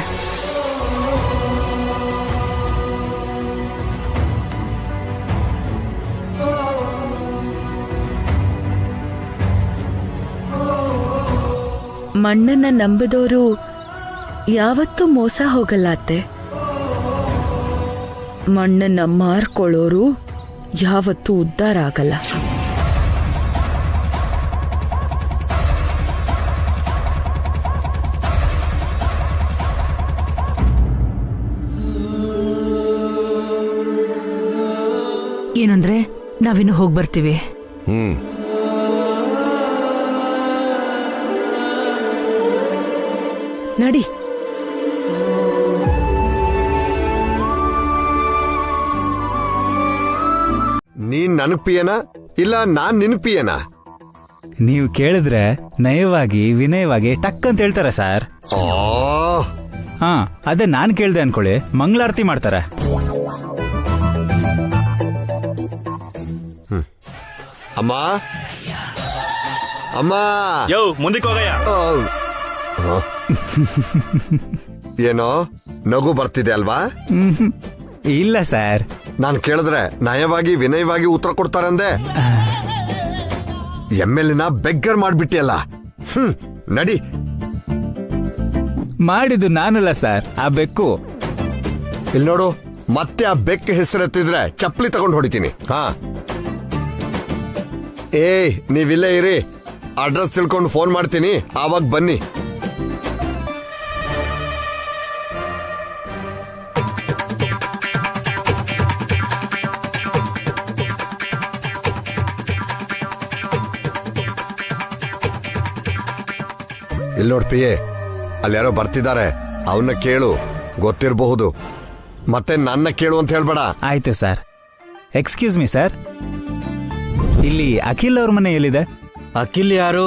ಮಣ್ಣನ್ನ ನಂಬಿದವರು ಯಾವತ್ತೂ ಮೋಸ ಹೋಗಲ್ಲ ಅತ್ತೆ. ಮಣ್ಣನ್ನ ಮಾರ್ಕೊಳ್ಳೋರು ಯಾವತ್ತೂ ಉದ್ಧಾರ ಆಗಲ್ಲ. ಏನಂದ್ರೆ ನಾವಿನ್ನು ಹೋಗಿ ಬರ್ತೀವಿ. ನಡಿ. ನೀನ್ ನನಗ್ ಪಿಯನ ಇಲ್ಲ ನಾನ್ ನಿನ್ ಪಿಯನ? ನೀವು ಕೇಳಿದ್ರೆ ನಯವಾಗಿ ವಿನಯವಾಗಿ ಟಕ್ ಅಂತ ಹೇಳ್ತಾರೆ ಸರ್. ಹಾ, ಅದೇ ನಾನ್ ಕೇಳ್ದೆ ಅನ್ಕೊಳ್ಳಿ, ಮಂಗಳಾರತಿ ಮಾಡ್ತಾರೆ. ಅಮ್ಮ ಅಮ್ಮ ಯೋ ಮುಂದಕ್ಕೆ ಹೋಗಯ್ಯ. ಏನೋ ನಗು ಬರ್ತಿದೆ ಅಲ್ವಾ? ಇಲ್ಲ ಸರ್. ನಾನು ಕೇಳಿದ್ರೆ ನಯವಾಗಿ ವಿನಯವಾಗಿ ಉತ್ತರ ಕೊಡ್ತಾರಂದೆ. ಎಮ್ಮೆಲ್ನ ಬೆಗ್ಗರ್ ಮಾಡ್ಬಿಟ್ಟಿಯಲ್ಲ. ನಡಿ. ಮಾಡಿದ್ದು ನಾನಲ್ಲ ಸರ್, ಆ ಬೆಕ್ಕು. ಇಲ್ಲಿ ನೋಡು, ಮತ್ತೆ ಆ ಬೆಕ್ಕ ಹೆಸರೆತ್ತಿದ್ರೆ ಚಪ್ಪಲಿ ತಗೊಂಡು ಹೊಡಿತೀನಿ. ಹಾ, ನೀವಿಲ್ಲೇ ಇರಿ, ಅಡ್ರೆಸ್ ತಿಳ್ಕೊಂಡು ಫೋನ್ ಮಾಡ್ತೀನಿ, ಆವಾಗ ಬನ್ನಿ. ಇಲ್ಲಿ ನೋಡ್ ಪಿಯೆ, ಅಲ್ಯಾರೋ ಬರ್ತಿದ್ದಾರೆ, ಅವನ್ನ ಕೇಳು, ಗೊತ್ತಿರಬಹುದು. ಮತ್ತೆ ನನ್ನ ಕೇಳು ಅಂತ ಹೇಳ್ಬೇಡ. ಆಯ್ತು ಸರ್. ಎಕ್ಸ್ಕ್ಯೂಸ್ ಮೀ ಸರ್, ಇಲ್ಲಿ ಅಖಿಲ್ ಅವ್ರ ಮನೆ ಎಲ್ಲಿದೆ? ಅಖಿಲ್ ಯಾರು?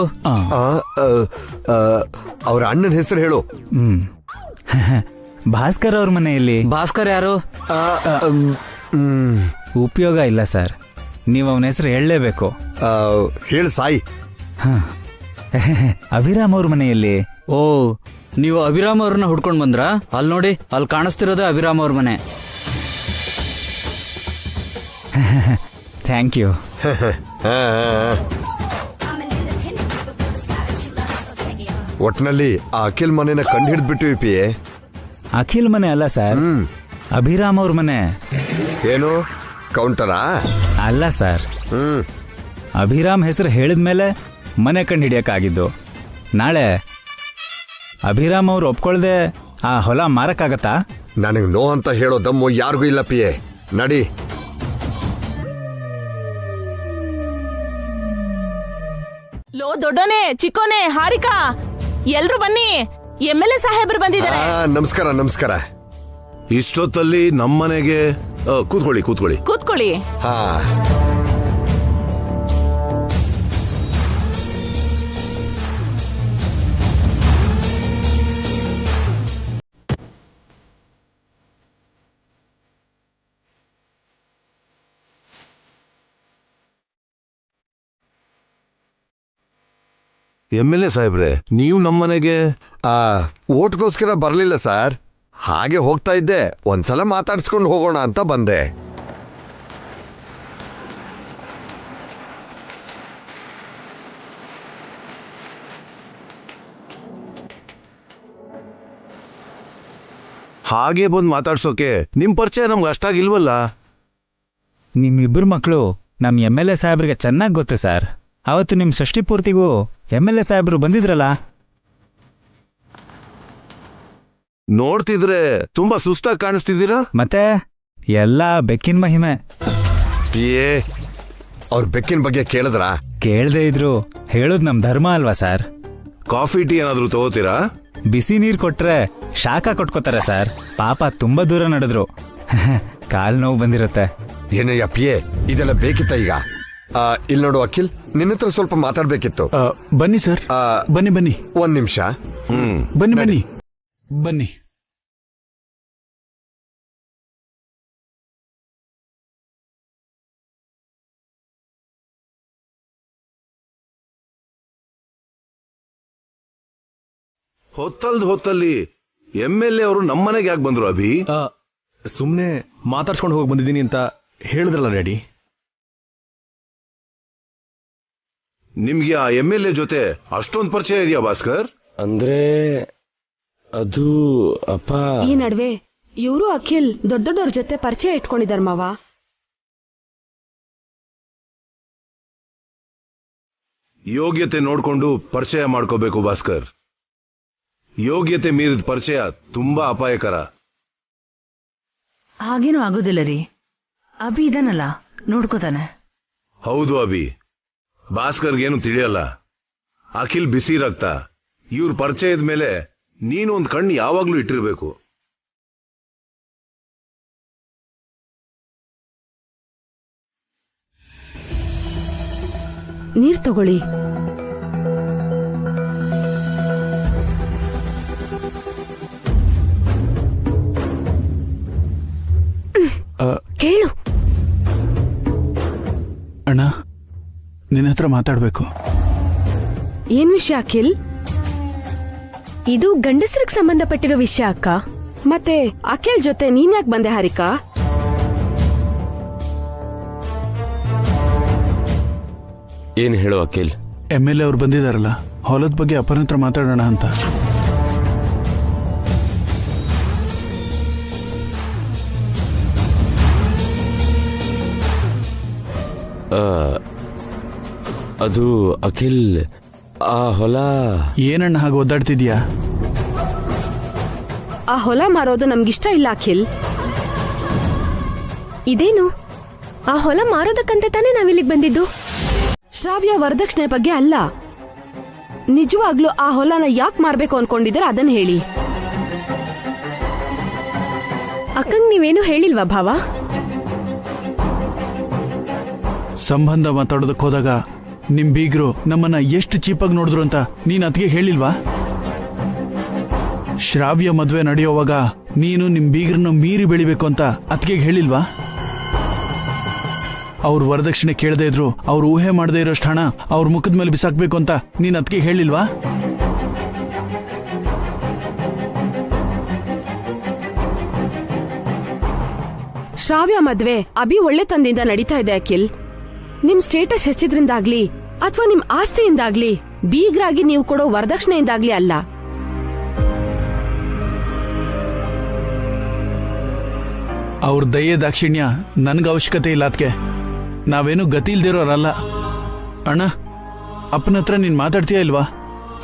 ಅವ್ರ ಅಣ್ಣನ ಹೆಸರು ಹೇಳು. ಭಾಸ್ಕರ್ ಅವ್ರ ಮನೆಯಲ್ಲಿ. ಭಾಸ್ಕರ್ ಯಾರು? ಉಪಯೋಗ ಇಲ್ಲ ಸರ್, ನೀವು ಅವನ ಹೆಸರು ಹೇಳಲೇಬೇಕು. ಹೇಳು ಸಾಯಿ. ಅಭಿರಾಮ್ ಅವ್ರ ಮನೆಯಲ್ಲಿ. ಓ, ನೀವು ಅಭಿರಾಮ್ ಅವ್ರನ್ನ ಹುಡ್ಕೊಂಡ್ ಬಂದ್ರಾ? ಅಲ್ಲಿ ನೋಡಿ, ಅಲ್ಲಿ ಕಾಣಿಸ್ತಿರೋದೇ ಅಭಿರಾಮ್ ಅವ್ರ ಮನೆ. Thank you. ಒಟ್ನಲ್ಲಿ ಆ ಅಖಿಲ್ ಮನೆನ ಕಂಡು ಹಿಡಿದ್ಬಿಟ್ಟಿವಿ ಪಿಯೆ. ಅಖಿಲ್ ಮನೆ ಅಲ್ಲ ಸರ್, ಅಭಿರಾಮ್ ಅವ್ರ ಮನೆ. ಏನು ಕೌಂಟರಾ? ಅಲ್ಲ ಸರ್, ಅಭಿರಾಮ್ ಹೆಸರು ಹೇಳಿದ್ಮೇಲೆ ಮನೆ ಕಂಡು ಹಿಡಿಯಕ್ಕಾಗಿದ್ದು. ನಾಳೆ ಅಭಿರಾಮ್ ಅವ್ರು ಒಪ್ಕೊಳ್ದೆ ಆ ಹೊಲ ಮಾರಕ್ಕಾಗತ್ತಾ? ನನಗೆ ನೋ ಅಂತ ಹೇಳೋ ದಮ್ಮು ಯಾರಿಗೂ ಇಲ್ಲ ಪಿಯೆ. ನಡಿ. ಲೋ ದೊಡ್ಡೋನೆ, ಚಿಕ್ಕೋನೆ, ಹಾರಿಕಾ, ಎಲ್ರು ಬನ್ನಿ, MLA ಸಾಹೇಬ್ರು ಬಂದಿದ್ದಾರೆ. ನಮಸ್ಕಾರ. ನಮಸ್ಕಾರ. ಇಷ್ಟೊತ್ತಲ್ಲಿ ನಮ್ಮನೆಗೆ ಕೂತ್ಕೊಳ್ಳಿ ಕೂತ್ಕೊಳ್ಳಿ ಕೂತ್ಕೊಳ್ಳಿ. ಹಾ, MLA ಸಾಹೇಬ್ರೆ, ನೀವು ನಮ್ಮನೆಗೆ ಓಟ್ಗೋಸ್ಕರ ಬರ್ಲಿಲ್ಲ ಸರ್, ಹಾಗೆ ಹೋಗ್ತಾ ಇದ್ದೆ, ಒಂದ್ಸಲ ಮಾತಾಡ್ಸ್ಕೊಂಡು ಹೋಗೋಣ ಅಂತ ಬಂದೆ. ಹಾಗೆ ಬಂದು ಮಾತಾಡ್ಸೋಕೆ ನಿಮ್ ಪರಿಚಯ ನಮ್ಗೆ ಅಷ್ಟಾಗಿಲ್ವಲ್ಲ. ನಿಮ್ಮಿಬ್ಬರು ಮಕ್ಕಳು ನಮ್ಮ MLA ಸಾಹೇಬ್ರಿಗೆ ಚೆನ್ನಾಗಿ ಗೊತ್ತು ಸರ್. ಅವತ್ತು ನಿಮ್ಮ ಷಷ್ಠಿ ಪೂರ್ತಿಗೂ MLA ಸಾಹೇಬ್ರು ಬಂದಿದ್ರಲ್ಲ. ನೋಡ್ತಿದ್ರೆ ತುಂಬಾ ಸುಸ್ತಾಗಿ ಕಾಣಿಸ್ತಿದ್ದೀರಾ. ಮತ್ತೆ ಎಲ್ಲ ಬೆಕ್ಕಿನ ಮಹಿಮೆ. ಅವ್ರ ಬೆಕ್ಕಿನ ಬಗ್ಗೆ ಕೇಳಿದ್ರಾ? ಕೇಳದೇ ಇದ್ರು ಹೇಳೋದು ನಮ್ ಧರ್ಮ ಅಲ್ವಾ ಸರ್. ಕಾಫಿ ಟೀ ಏನಾದ್ರೂ ತಗೋತೀರಾ? ಬಿಸಿ ನೀರ್ ಕೊಟ್ರೆ ಶಾಖ ಕೊಟ್ಕೋತಾರೆ ಸರ್. ಪಾಪ ತುಂಬಾ ದೂರ ನಡೆದ್ರು, ಕಾಲ್ ನೋವು ಬಂದಿರತ್ತೆ. ಏನಯ್ಯ ಪಿಯೆ, ಇದೆಲ್ಲ ಬೇಕಿತ್ತ ಈಗ? ಇಲ್ಲಿ ನೋಡು ಅಖಿಲ್, ನಿನ್ನ ಹತ್ರ ಸ್ವಲ್ಪ ಮಾತಾಡ್ಬೇಕಿತ್ತು. ಬನ್ನಿ ಸರ್. ಬನ್ನಿ ಬನ್ನಿ. ಒಂದ್ ನಿಮಿಷ. ಬನ್ನಿ ಬನ್ನಿ ಬನ್ನಿ. ಹೊತ್ತಲ್ಲಿ MLA ಅವರು ನಮ್ಮನೆಗೆ ಯಾಕೆ ಬಂದ್ರು ಅಭಿ? ಸುಮ್ನೆ ಮಾತಾಡ್ಸ್ಕೊಂಡು ಹೋಗಿ ಬಂದಿದ್ದೀನಿ ಅಂತ ಹೇಳಿದ್ರಲ್ಲ ಡ್ಯಾಡಿ. ನಿಮ್ಗೆ ಆ MLA ಜೊತೆ ಅಷ್ಟೊಂದು ಪರಿಚಯ ಇದೆಯಾ ಭಾಸ್ಕರ್? ಅಂದ್ರೆ ಅದು ಅಪ್ಪ, ಈ ನಡುವೆ ಇವರು ಅಖಿಲ್ ದೊಡ್ಡ ದೊಡ್ಡವ್ರ ಜೊತೆ ಪರಿಚಯ ಇಟ್ಕೊಂಡಿದಾರ ಮಾವ. ಯೋಗ್ಯತೆ ನೋಡ್ಕೊಂಡು ಪರಿಚಯ ಮಾಡ್ಕೋಬೇಕು ಭಾಸ್ಕರ್. ಯೋಗ್ಯತೆ ಮೀರಿದ ಪರಿಚಯ ತುಂಬಾ ಅಪಾಯಕರ. ಹಾಗೇನೂ ಆಗೋದಿಲ್ಲ ರೀ, ಅಭಿ ಇದನ್ನಲ್ಲ ನೋಡ್ಕೋತಾನೆ. ಹೌದು ಅಭಿ, ಭಾಸ್ಕರ್ಗೇನು ತಿಳಿಯಲ್ಲ. ಅಖಿಲ್ ಬಿಸಿ ರಕ್ತ. ಇವ್ರ ಪರಿಚಯದ ಮೇಲೆ ನೀನು ಒಂದು ಕಣ್ಣು ಯಾವಾಗ್ಲೂ ಇಟ್ಟಿರ್ಬೇಕು. ನೀರ್ ತಗೊಳ್ಳಿ. ಕೇಳು. ಅಣ್ಣ, ನಿನ್ನ ಹತ್ರ ಮಾತಾಡ್ಬೇಕು. ಏನ್ ವಿಷಯ ಅಖಿಲ್? ಇದು ಗಂಡಸರಿಗೆ ಸಂಬಂಧಪಟ್ಟಿರೋ ವಿಷಯ ಅಕ್ಕ. ಮತ್ತೆ ಅಖಿಲ್ ಜೊತೆ ನೀನ್ ಯಾಕೆ ಬಂದೆ ಹಾರಿಕಾ? ಏನ್ ಹೇಳು ಅಖಿಲ್? MLA ಅವ್ರು ಬಂದಿದಾರಲ್ಲ, ಹೊಲದ ಬಗ್ಗೆ ಅಪ್ಪನ ಹತ್ರ ಮಾತಾಡೋಣ ಅಂತ. ಅದು ಅಖಿಲ್, ಆ ಹೊಲ ಏನಣ್ಣ ಹಾಗೆ ಒದ್ದಾಡ್ತಿದ್ಯಾ? ಆ ಹೊಲ ಮಾರೋದು ನಮ್ಗಿಷ್ಟ ಇಲ್ಲ ಅಖಿಲ್. ಇದೇನು? ಆ ಹೊಲ ಮಾರೋದಕ್ಕಂತ ತಾನೇ ನಾವಿಲ್ಲಿಗೆ ಬಂದಿದ್ದು. ಶ್ರಾವ್ಯ ವರದಕ್ಷಿಣೆ ಬಗ್ಗೆ ಅಲ್ಲ. ನಿಜವಾಗ್ಲೂ ಆ ಹೊಲನ ಯಾಕೆ ಮಾರ್ಬೇಕು ಅನ್ಕೊಂಡಿದ್ರೆ ಅದನ್ನ ಹೇಳಿ. ಅಕ್ಕಂಗ್ ನೀವೇನು ಹೇಳಿಲ್ವಾ ಭಾವ? ಸಂಬಂಧ ಮಾತಾಡೋದಕ್ಕೆ ಹೋದಾಗ ನಿಮ್ ಬೀಗ್ರು ನಮ್ಮನ್ನ ಎಷ್ಟು ಚೀಪಾಗಿ ನೋಡಿದ್ರು ಅಂತ ನೀನ್ ಅತ್ಗೆ ಹೇಳಿಲ್ವಾ? ಶ್ರಾವ್ಯ ಮದ್ವೆ ನಡೆಯುವಾಗ ನೀನು ನಿಮ್ ಬೀಗ್ರನ್ನ ಮೀರಿ ಬೆಳಿಬೇಕು ಅಂತ ಅತ್ಗೆಗೆ ಹೇಳಿಲ್ವಾ? ಅವ್ರ ವರದಕ್ಷಿಣೆ ಕೇಳದೇ ಇದ್ರು ಅವ್ರು ಊಹೆ ಮಾಡದೇ ಇರೋಷ್ಟು ಹಣ ಅವ್ರ ಮುಖದ ಮೇಲೆ ಬಿಸಾಕ್ಬೇಕು ಅಂತ ನೀನ್ ಅತ್ಗೆ ಹೇಳಿಲ್ವಾ? ಶ್ರಾವ್ಯ ಮದ್ವೆ ಅಭಿ ಒಳ್ಳೆತನದಿಂದ ನಡೀತಾ ಇದೆ ಅಖಿಲ್. ನಿಮ್ ಸ್ಟೇಟಸ್ ಹೆಚ್ಚಿದ್ರಿಂದಾಗ್ಲಿ ಅಥವಾ ನಿಮ್ ಆಸ್ತಿಯಿಂದಾಗ್ಲಿ, ಬೀಗ್ರಾಗಿ ನೀವು ಕೊಡೋ ವರದಕ್ಷಿಣೆಯಿಂದಾಗ್ಲಿ ಅಲ್ಲ. ಅವ್ರ ದಯೆ ದಾಕ್ಷಿಣ್ಯ ನನ್ಗ ಅವಶ್ಯಕತೆ ಇಲ್ಲ. ಅದಕ್ಕೆ ನಾವೇನು ಗತಿ ಇಲ್ದಿರೋರಲ್ಲ. ಅಣ್ಣ, ಅಪ್ಪನ ಹತ್ರ ನೀನ್ ಮಾತಾಡ್ತೀಯ ಇಲ್ವಾ?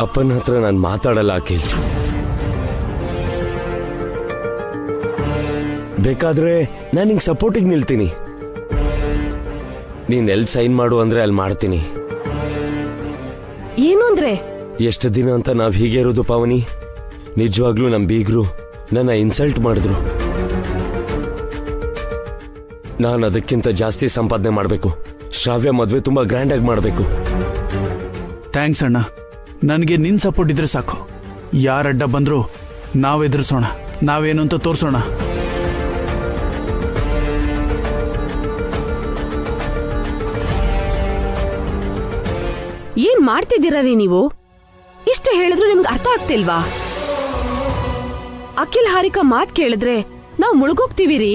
ಅಪ್ಪನ ಹತ್ರ ನಾನು ಮಾತಾಡಲ್ಲ ಅಖಿಲ್. ಬೇಕಾದ್ರೆ ನಾನು ನಿಂಗೆ ಸಪೋರ್ಟಿಗೆ ನಿಲ್ತೀನಿ. ನೀನ್ ಎಲ್ಲಿ ಸೈನ್ ಮಾಡು ಅಂದ್ರೆ ಅಲ್ಲಿ ಮಾಡ್ತೀನಿ. ಏನು ಅಂದ್ರೆ? ಎಷ್ಟು ದಿನ ಅಂತ ನಾವ್ ಹೀಗೆ ಇರೋದು ಪಾವನಿ? ನಿಜವಾಗ್ಲೂ ನಮ್ ಬೀಗ್ರು ನನ್ನ ಇನ್ಸಲ್ಟ್ ಮಾಡಿದ್ರು. ನಾನು ಅದಕ್ಕಿಂತ ಜಾಸ್ತಿ ಸಂಪಾದನೆ ಮಾಡಬೇಕು. ಶ್ರಾವ್ಯ ಮದ್ವೆ ತುಂಬಾ ಗ್ರ್ಯಾಂಡ್ ಆಗಿ ಮಾಡಬೇಕು. ಥ್ಯಾಂಕ್ಸ್ ಅಣ್ಣ. ನನಗೆ ನಿನ್ ಸಪೋರ್ಟ್ ಇದ್ರೆ ಸಾಕು. ಯಾರ ಅಡ್ಡ ಬಂದ್ರು ನಾವ್ ಎದುರಿಸೋಣ, ನಾವೇನು ಅಂತ ತೋರ್ಸೋಣ. ಏನ್ ಮಾಡ್ತಿದ್ದೀರೀ ನೀವು? ಇಷ್ಟ ಹೇಳಿದ್ರು ನಿಮ್ಗೆ ಅರ್ಥ ಆಗ್ತಿಲ್ವಾ? ಅಖಿಲ್ ಹಾರಿಕಾ ಮಾತ್ ಕೇಳಿದ್ರೆ ನಾವ್ ಮುಳುಗೋಗ್ತೀವಿ ರೀ.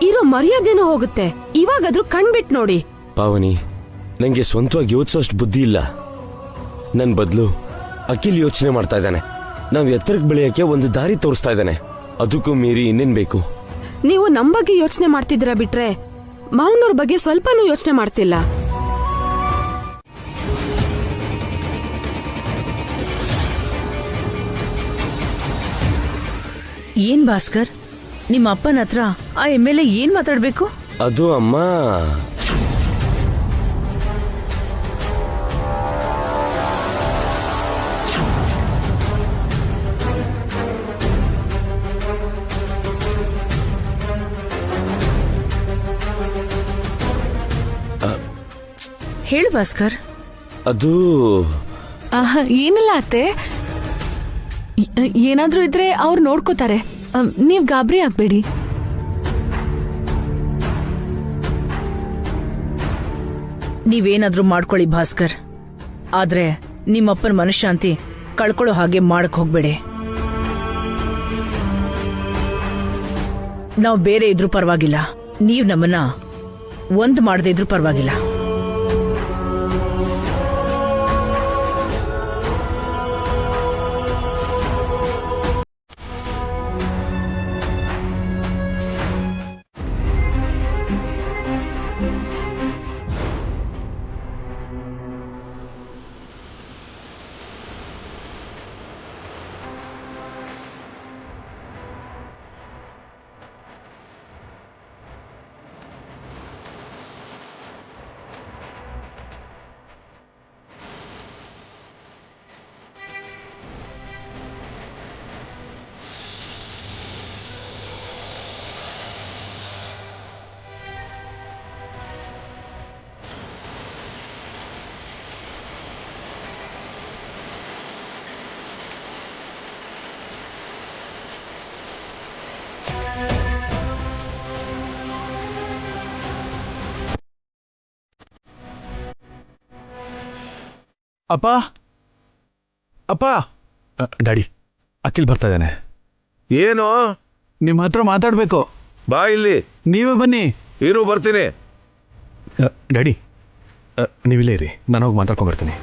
ಇರೋ ಮರ್ಯಾದೆನೂ ಹೋಗುತ್ತೆ. ಇವಾಗಾದ್ರೂ ಕಣ್ಬಿಟ್ ನೋಡಿ. ಪಾವನಿ, ನಂಗೆ ಸ್ವಂತವಾಗಿ ಯೋಚಿಸೋಷ್ಟು ಬುದ್ಧಿ ಇಲ್ಲ. ನನ್ ಬದಲು ಅಖಿಲ್ ಯೋಚನೆ ಮಾಡ್ತಾ ಇದ್ದಾನೆ. ನಾವ್ ಎತ್ತರಕ್ಕೆ ಬೆಳೆಯಕ್ಕೆ ಒಂದು ದಾರಿ ತೋರಿಸ್ತಾ ಇದ್ದಾನೆ. ಅದಕ್ಕೂ ಮೀರಿ ಇನ್ನೇನ್ ಬೇಕು? ನೀವು ನಮ್ ಬಗ್ಗೆ ಯೋಚನೆ ಮಾಡ್ತಿದ್ದೀರಾ ಬಿಟ್ರೆ ಮಾವನವ್ರ ಬಗ್ಗೆ ಸ್ವಲ್ಪನೂ ಯೋಚನೆ ಮಾಡ್ತಿಲ್ಲ. ಏನ್ ಭಾಸ್ಕರ್, ನಿಮ್ಮ ಅಪ್ಪನ ಹತ್ರ ಆ MLA ಏನ್ ಮಾತಾಡ್ಬೇಕು? ಅದು ಅಮ್ಮ, ಹೇಳು ಭಾಸ್ಕರ್. ಅದು ಏನಿಲ್ಲ ಅತ್ತೆ, ಏನಾದ್ರೂ ಇದ್ರೆ ಅವ್ರು ನೋಡ್ಕೋತಾರೆ. ನೀವ್ ಗಾಬರಿ ಆಗ್ಬೇಡಿ. ನೀವೇನಾದ್ರೂ ಮಾಡ್ಕೊಳ್ಳಿ ಭಾಸ್ಕರ್, ಆದ್ರೆ ನಿಮ್ಮಪ್ಪನ ಮನಃಶಾಂತಿ ಕಳ್ಕೊಳ್ಳೋ ಹಾಗೆ ಮಾಡಕ್ ಹೋಗ್ಬೇಡಿ. ನಾವ್ ಬೇರೆ ಇದ್ರೂ ಪರವಾಗಿಲ್ಲ, ನೀವ್ ನಮ್ಮನ್ನ ಒಂದ್ ಮಾಡದೇ ಇದ್ರೂ ಪರವಾಗಿಲ್ಲ. ಅಪ್ಪ ಅಪ್ಪ ಡ್ಯಾಡಿ, ಅಖಿಲ್ ಬರ್ತಾ ಇದ್ದಾನೆ. ಏನೋ ನಿಮ್ಮ ಹತ್ರ ಮಾತಾಡ್ಬೇಕು. ಬಾ ಇಲ್ಲಿ. ನೀವೇ ಬನ್ನಿ. ಇರು, ಬರ್ತೀನಿ. ಡ್ಯಾಡಿ, ನೀವಿಲ್ಲೇ ಇರಿ, ನಾನು ಹೋಗಿ ಮಾತಾಡ್ಕೊಂಡ್ಬರ್ತೀನಿ.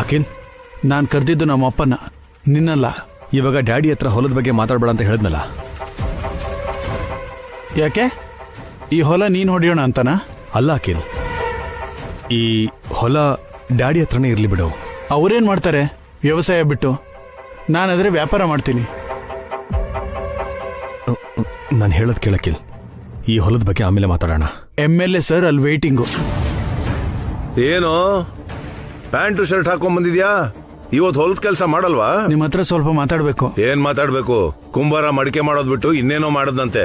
ಅಖಿಲ್, ನಾನು ಕರೆದಿದ್ದು ನಮ್ಮ ಅಪ್ಪನ, ನಿನ್ನಲ್ಲ. ಇವಾಗ ಡ್ಯಾಡಿ ಹತ್ರ ಹೊಲದ ಬಗ್ಗೆ ಮಾತಾಡ್ಬೇಡ ಅಂತ ಹೇಳಿದ್ನಲ್ಲ. ಯಾಕೆ? ಈ ಹೊಲ ನೀನು ಹೊಡೆಯೋಣ ಅಂತನಾ? ಅಲ್ಲ ಅಖಿಲ್, ಈ ಹೊಲ ಡ್ಯಾಡಿ ಹತ್ರನೇ ಇರಲಿ ಬಿಡು. ಅವ್ರೇನ್ ಮಾಡ್ತಾರೆ ವ್ಯವಸಾಯ ಬಿಟ್ಟು? ನಾನಾದ್ರೆ ವ್ಯಾಪಾರ ಮಾಡ್ತೀನಿ. ನಾನು ಹೇಳೋದು ಕೇಳಕ್ಕಿಲ್, ಈ ಹೊಲದ ಬಗ್ಗೆ ಆಮೇಲೆ ಮಾತಾಡೋಣ. MLA ಸರ್ ಅಲ್ಲಿ ವೇಟಿಂಗು. ಏನೋ ಪ್ಯಾಂಟು ಶರ್ಟ್ ಹಾಕೊಂಡ್ ಬಂದಿದ್ಯಾ? ಇವತ್ತು ಹೊಲದ ಕೆಲಸ ಮಾಡಲ್ವಾ? ನಿಮ್ಮ ಹತ್ರ ಸ್ವಲ್ಪ ಮಾತಾಡ್ಬೇಕು. ಏನ್ ಮಾತಾಡ್ಬೇಕು? ಕುಂಬಾರ ಮಡಿಕೆ ಮಾಡೋದ್ ಬಿಟ್ಟು ಇನ್ನೇನೋ ಮಾಡದಂತೆ.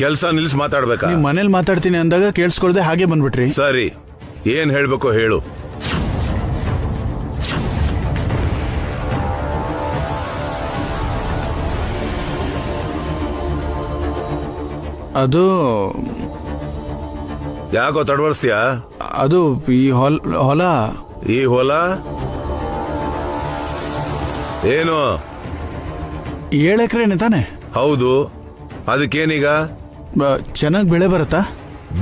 ಕೆಲಸ ನಿಲ್ಸ್ ಮಾತಾಡ್ಬೇಕಾ? ನೀವು ಮನೇಲಿ ಮಾತಾಡ್ತೀನಿ ಅಂದಾಗ ಕೇಳಿಸ್ಕೊಳ್ದೆ ಹಾಗೆ ಬಂದ್ಬಿಟ್ರಿ. ಸರಿ, ಏನ್ ಹೇಳ್ಬೇಕು ಹೇಳು. ಅದು ಯಾಕೋ ತಡವರ್ಸ್ತೀಯಾ? ಅದು ಈ ಹೊಲ ಈ ಹೊಲ ಏನು? 7 ಎಕರೆನೆ ತಾನೆ? ಹೌದು. ಅದಕ್ಕೇನೀಗ? ಚೆನ್ನಾಗಿ ಬೆಳೆ ಬರುತ್ತಾ?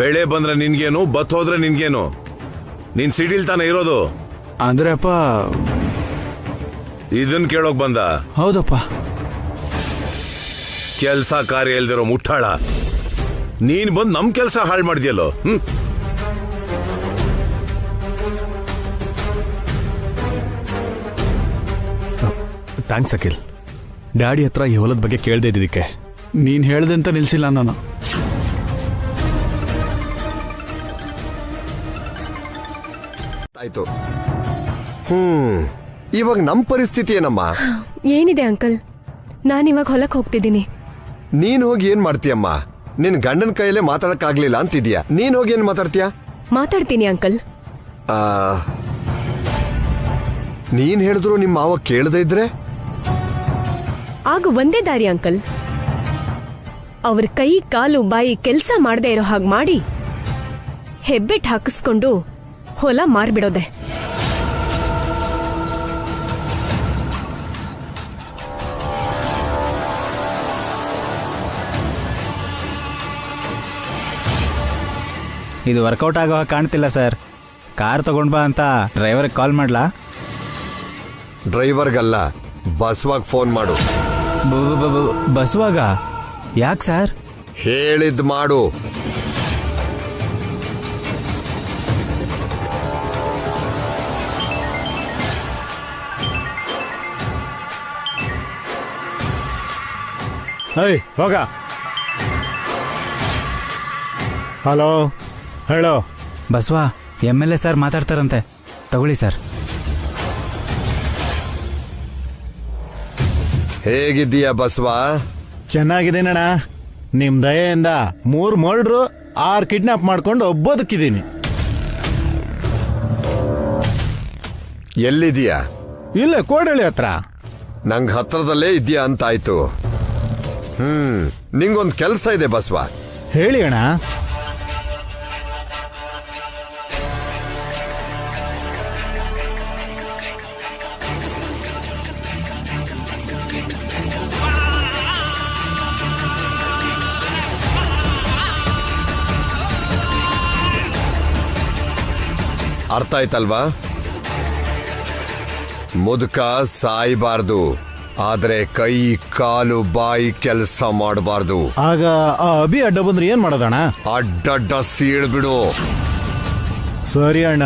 ಬೆಳೆ ಬಂದ್ರೆ ನಿನ್ಗೇನು, ಬತ್ ಹೋದ್ರೆ ನಿನ್ಗೇನು? ನೀನ್ ಸಿಟಿಲ್ ತಾನೆ ಇರೋದು. ಅಂದ್ರೆ ಅಪ್ಪ ಇದನ್ ಕೇಳೋಕ್ ಬಂದ? ಹೌದಪ್ಪ. ಕೆಲ್ಸ ಕಾರ್ಯ ಇಲ್ದಿರೋ ಮುಟ್ಟಾಳ ನೀನ್ ಬಂದ್ ನಮ್ ಕೆಲ್ಸ ಹಾಳು ಮಾಡಿದ್ಯಲ್ಲೋ. ಥ್ಯಾಂಕ್ಸ್ ಅಖಿಲ್, ಡ್ಯಾಡಿ ಹತ್ರ ಈ ಹೊಲದ ಬಗ್ಗೆ ಕೇಳದೆ ಇದ್ದಿದ್ದಕ್ಕೆ. ನೀನ್ ಹೇಳ್ದಂತ ನಿಲ್ಸಿಲ್ಲ ನಾನು. ಆಯ್ತು. ಇವಾಗ ನಮ್ ಪರಿಸ್ಥಿತಿ ಏನಮ್ಮ? ಏನಿದೆ ಅಂಕಲ್, ನಾನಿವಾಗ ಹೊಲಕ್ಕೆ ಹೋಗ್ತಿದ್ದೀನಿ. ನೀನ್ ಹೋಗಿ ಏನ್ ಮಾಡ್ತೀಯಮ್ಮ? ನಿನ್ ಗಂಡನ ಕೈಯಲ್ಲೇ ಮಾತಾಡಕ್ಕಾಗ್ಲಿಲ್ಲ ಅಂತಿದ್ಯಾ, ನೀನ್ ಹೋಗಿ ಏನ್ ಮಾತಾಡ್ತೀಯ? ಮಾತಾಡ್ತೀನಿ ಅಂಕಲ್. ನೀನ್ ಹೇಳಿದ್ರು ನಿಮ್ಮ ಮಾವ ಕೇಳದೆ ಇದ್ರೆ? ಆಗ ಒಂದೇ ದಾರಿ ಅಂಕಲ್, ಅವ್ರ ಕೈ ಕಾಲು ಬಾಯಿ ಕೆಲ್ಸ ಮಾಡದೇ ಇರೋ ಹಾಗೆ ಮಾಡಿ ಹೆಬ್ಬೆಟ್ ಹಾಕಿಸ್ಕೊಂಡು ಹೊಲ ಮಾರ್ಬಿಡೋದೆ. ಇದು ವರ್ಕೌಟ್ ಆಗೋ ಕಾಣ್ತಿಲ್ಲ ಸರ್. ಕಾರ್ ತಗೊಂಡ್ ಬಾ ಅಂತ ಡ್ರೈವರ್ಗೆ ಕಾಲ್ ಮಾಡ್ಲಾ? ಡ್ರೈವರ್ಗಲ್ಲ, ಬಸ್ವಾಗ್ ಫೋನ್ ಮಾಡು. ಬಸ್ವಾಗ? ಯಾಕೆ ಸರ್? ಹೇಳಿದ್ ಮಾಡು. ಹೋಗ. ಹಲೋ, ಹೇಳೋ. ಬಸ್ವಾ, MLA ಸರ್ ಮಾತಾಡ್ತಾರಂತೆ, ತಗೊಳ್ಳಿ ಸರ್. ಹೇಗಿದ್ದೀಯಾ ಬಸ್ವಾ? ಚೆನ್ನಾಗಿದ್ದೀನಣ್ಣ, ನಿಮ್ ದಯೆಯಿಂದ 3 ಮರ್ಡ್ರು 6 ಕಿಡ್ನಾಪ್ ಮಾಡ್ಕೊಂಡು ಬದುಕಿದ್ದೀನಿ. ಎಲ್ಲಿದೀಯಾ? ಇಲ್ಲೇ ಕೋಡಳ್ಳಿ ಹತ್ರ. ನಂಗ್ ಹತ್ರದಲ್ಲೇ ಇದೆಯಾ ಅಂತಾಯ್ತು. ನಿಂಗೊಂದ್ ಕೆಲ್ಸ ಇದೆ ಬಸ್ವಾ. ಹೇಳಿ ಅಣ್ಣ. ಅರ್ಥ ಆಯ್ತಲ್ವಾ? ಮುದುಕ ಸಾಯ್ಬಾರ್ದು, ಆದ್ರೆ ಕೈ ಕಾಲು ಬಾಯಿ ಕೆಲಸ ಮಾಡಬಾರ್ದು. ಆಗ ಆ ಅಭಿ ಅಡ್ಡ ಬಂದ್ರೆ ಏನ್ ಮಾಡೋದಣ್ಣ? ಅಡ್ಡಡ್ಡ ಸೀಳ್ಬಿಡು. ಸರಿ ಅಣ್ಣ,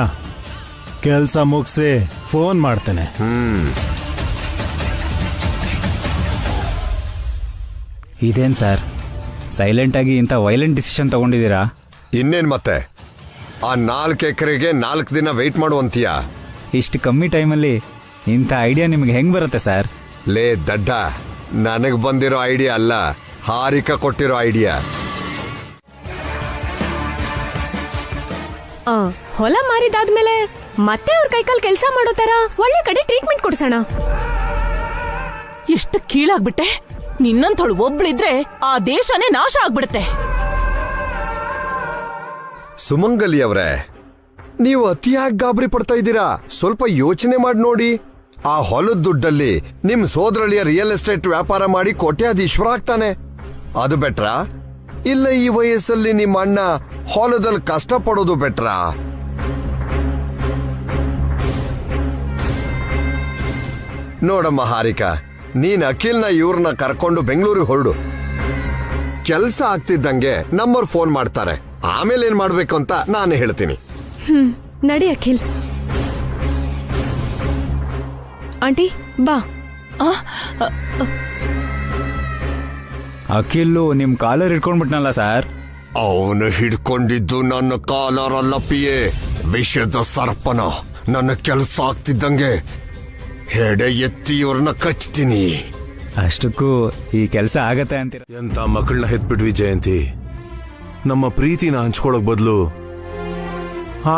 ಕೆಲ್ಸ ಮುಗಿಸಿ ಫೋನ್ ಮಾಡ್ತೇನೆ. ಇದೇನ್ ಸರ್, ಸೈಲೆಂಟ್ ಆಗಿ ಇಂಥ ವೈಲೆಂಟ್ ಡಿಸಿಷನ್ ತಗೊಂಡಿದ್ದೀರಾ? ಇನ್ನೇನ್ ಮತ್ತೆ, ಆ 4 ಎಕರೆಗೆ 4 ದಿನ ವೆಯ್ಟ್ ಮಾಡುವಂತೀಯಾ? ಇಷ್ಟು ಕಮ್ಮಿ ಟೈಮಲ್ಲಿ ಇಂಥ ಐಡಿಯಾ ನಿಮ್ಗೆ ಹೆಂಗ್ ಬರುತ್ತೆ ಸರ್? ಲೇ ದಡ್ಡ, ನನಗ್ ಬಂದಿರೋ ಐಡಿಯಾ ಅಲ್ಲ, ಹಾರಿಕ ಕೊಟ್ಟಿರೋ ಐಡಿಯಾ. ಹೊಲ ಮಾರಿದಾದ್ಮೇಲೆ ಮತ್ತೆ ಅವ್ರ ಕೈಕಾಲ್ ಕೆಲಸ ಮಾಡೋ ತರ ಒಳ್ಳೆ ಕಡೆ ಟ್ರೀಟ್ಮೆಂಟ್ ಕೊಡ್ಸೋಣ. ಎಷ್ಟು ಕೀಳಾಗ್ಬಿಟ್ಟೆ. ನಿನ್ನಂಥಳು ಒಬ್ಳಿದ್ರೆ ಆ ದೇಶನೇ ನಾಶ ಆಗ್ಬಿಡುತ್ತೆ. ಸುಮಂಗಲಿ ಅವರೇ, ನೀವು ಅತಿಯಾಗಿ ಗಾಬರಿ ಪಡ್ತಾ ಇದ್ದೀರಾ. ಸ್ವಲ್ಪ ಯೋಚನೆ ಮಾಡಿ ನೋಡಿ. ಆ ಹೊಲದ ದುಡ್ಡಲ್ಲಿ ನಿಮ್ ಸೋದರಳಿಯ ರಿಯಲ್ ಎಸ್ಟೇಟ್ ವ್ಯಾಪಾರ ಮಾಡಿ ಕೋಟ್ಯಾಧೀಶ್ವರ ಆಗ್ತಾನೆ. ಅದು ಬೆಟ್ರಾ ಇಲ್ಲ ಈ ವಯಸ್ಸಲ್ಲಿ ನಿಮ್ಮ ಅಣ್ಣ ಹೊಲದಲ್ಲಿ ಕಷ್ಟ ಪಡೋದು ಬೆಟ್ರಾ? ನೋಡಮ್ಮ ಹಾರಿಕಾ, ನೀನ್ ಅಖಿಲ್ನ ಇವ್ರನ್ನ ಕರ್ಕೊಂಡು ಬೆಂಗಳೂರಿಗೆ ಹೊರಡು. ಕೆಲ್ಸ ಆಗ್ತಿದ್ದಂಗೆ ನಮ್ಮವ್ರು ಫೋನ್ ಮಾಡ್ತಾರೆ. ಆಮೇಲೆ ಏನ್ ಮಾಡ್ಬೇಕು ಅಂತ ನಾನು ಹೇಳ್ತೀನಿ. ನಡಿ ಅಖಿಲ್. ಆಂಟಿ ಬಾ. ಅಖಿಲ್ಲು ನಿಮ್ ಕಾಲರ್ ಹಿಡ್ಕೊಂಡ್ಬಿಟ್ನಲ್ಲ ಸರ್. ಅವನು ಹಿಡ್ಕೊಂಡಿದ್ದು ನನ್ನ ಕಾಲರಲ್ಲ ಪಿಯೆ, ವಿಷದ ಸರ್ಪನ. ನನ್ನ ಕೆಲಸ ಆಗ್ತಿದ್ದಂಗೆ ಹೆಡೆ ಎತ್ತಿ ಇವ್ರನ್ನ ಕಚ್ತೀನಿ. ಅಷ್ಟಕ್ಕೂ ಈ ಕೆಲಸ ಆಗತ್ತೆ ಅಂತೀರ? ಎಂತ ಮಕ್ಕಳನ್ನ ಹೆತ್ಬಿಟ್ವಿ ಜಯಂತಿ. ನಮ್ಮ ಪ್ರೀತಿನ ಹಂಚ್ಕೊಳಕ್ ಬದಲು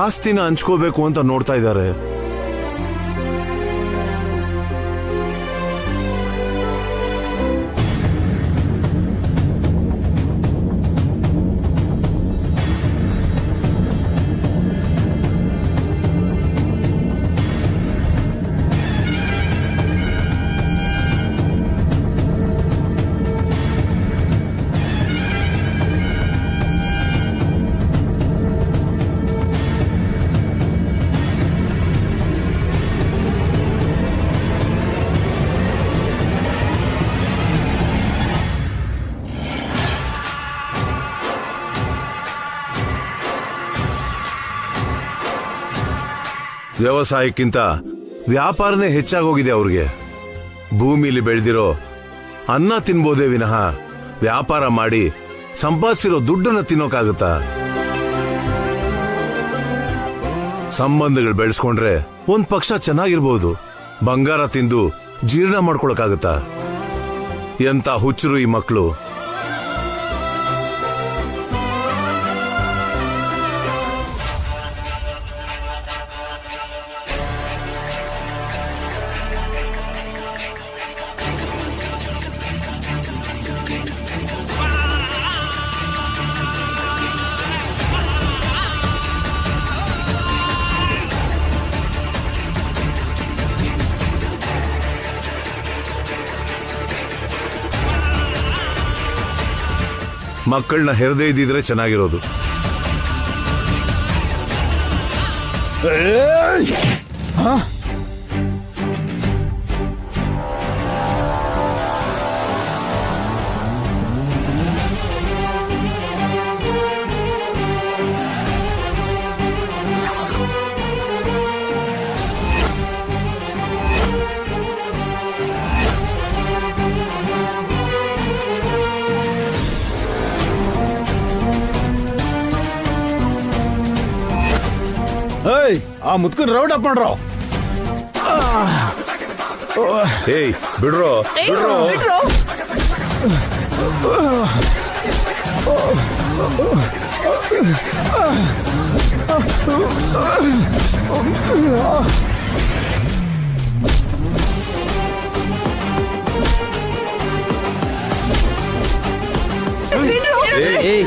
ಆಸ್ತಿನ ಹಂಚ್ಕೋಬೇಕು ಅಂತ ನೋಡ್ತಾ ಇದ್ದಾರೆ. ವ್ಯವಸಾಯಕ್ಕಿಂತ ವ್ಯಾಪಾರನೇ ಹೆಚ್ಚಾಗೋಗಿದೆ ಅವ್ರಿಗೆ. ಭೂಮಿಲಿ ಬೆಳೆದಿರೋ ಅನ್ನ ತಿನ್ಬೋದೇ ವಿನಃ ವ್ಯಾಪಾರ ಮಾಡಿ ಸಂಪಾದಿಸಿರೋ ದುಡ್ಡನ್ನ ತಿನ್ನೋಕಾಗುತ್ತಾ? ಸಂಬಂಧಗಳು ಬೆಳೆಸ್ಕೊಂಡ್ರೆ ಒಂದ್ ಪಕ್ಷ ಚೆನ್ನಾಗಿರ್ಬೋದು, ಬಂಗಾರ ತಿಂದು ಜೀರ್ಣ ಮಾಡ್ಕೊಳಕಾಗುತ್ತಾ? ಎಂತ ಹುಚ್ಚರು ಈ ಮಕ್ಕಳು. ಮಕ್ಕಳನ್ನ ಹೆರದೇ ಇದ್ದಿದ್ರೆ ಚೆನ್ನಾಗಿರೋದು. ಆ ಮುತ್ಕನ್ ರೌಡ್ ಅಪ್ ಮಾಡ್ರೋ. ಏಯ್ ಬಿಡ್ರೋ ಬಿಡ್ರೋ. ಏಯ್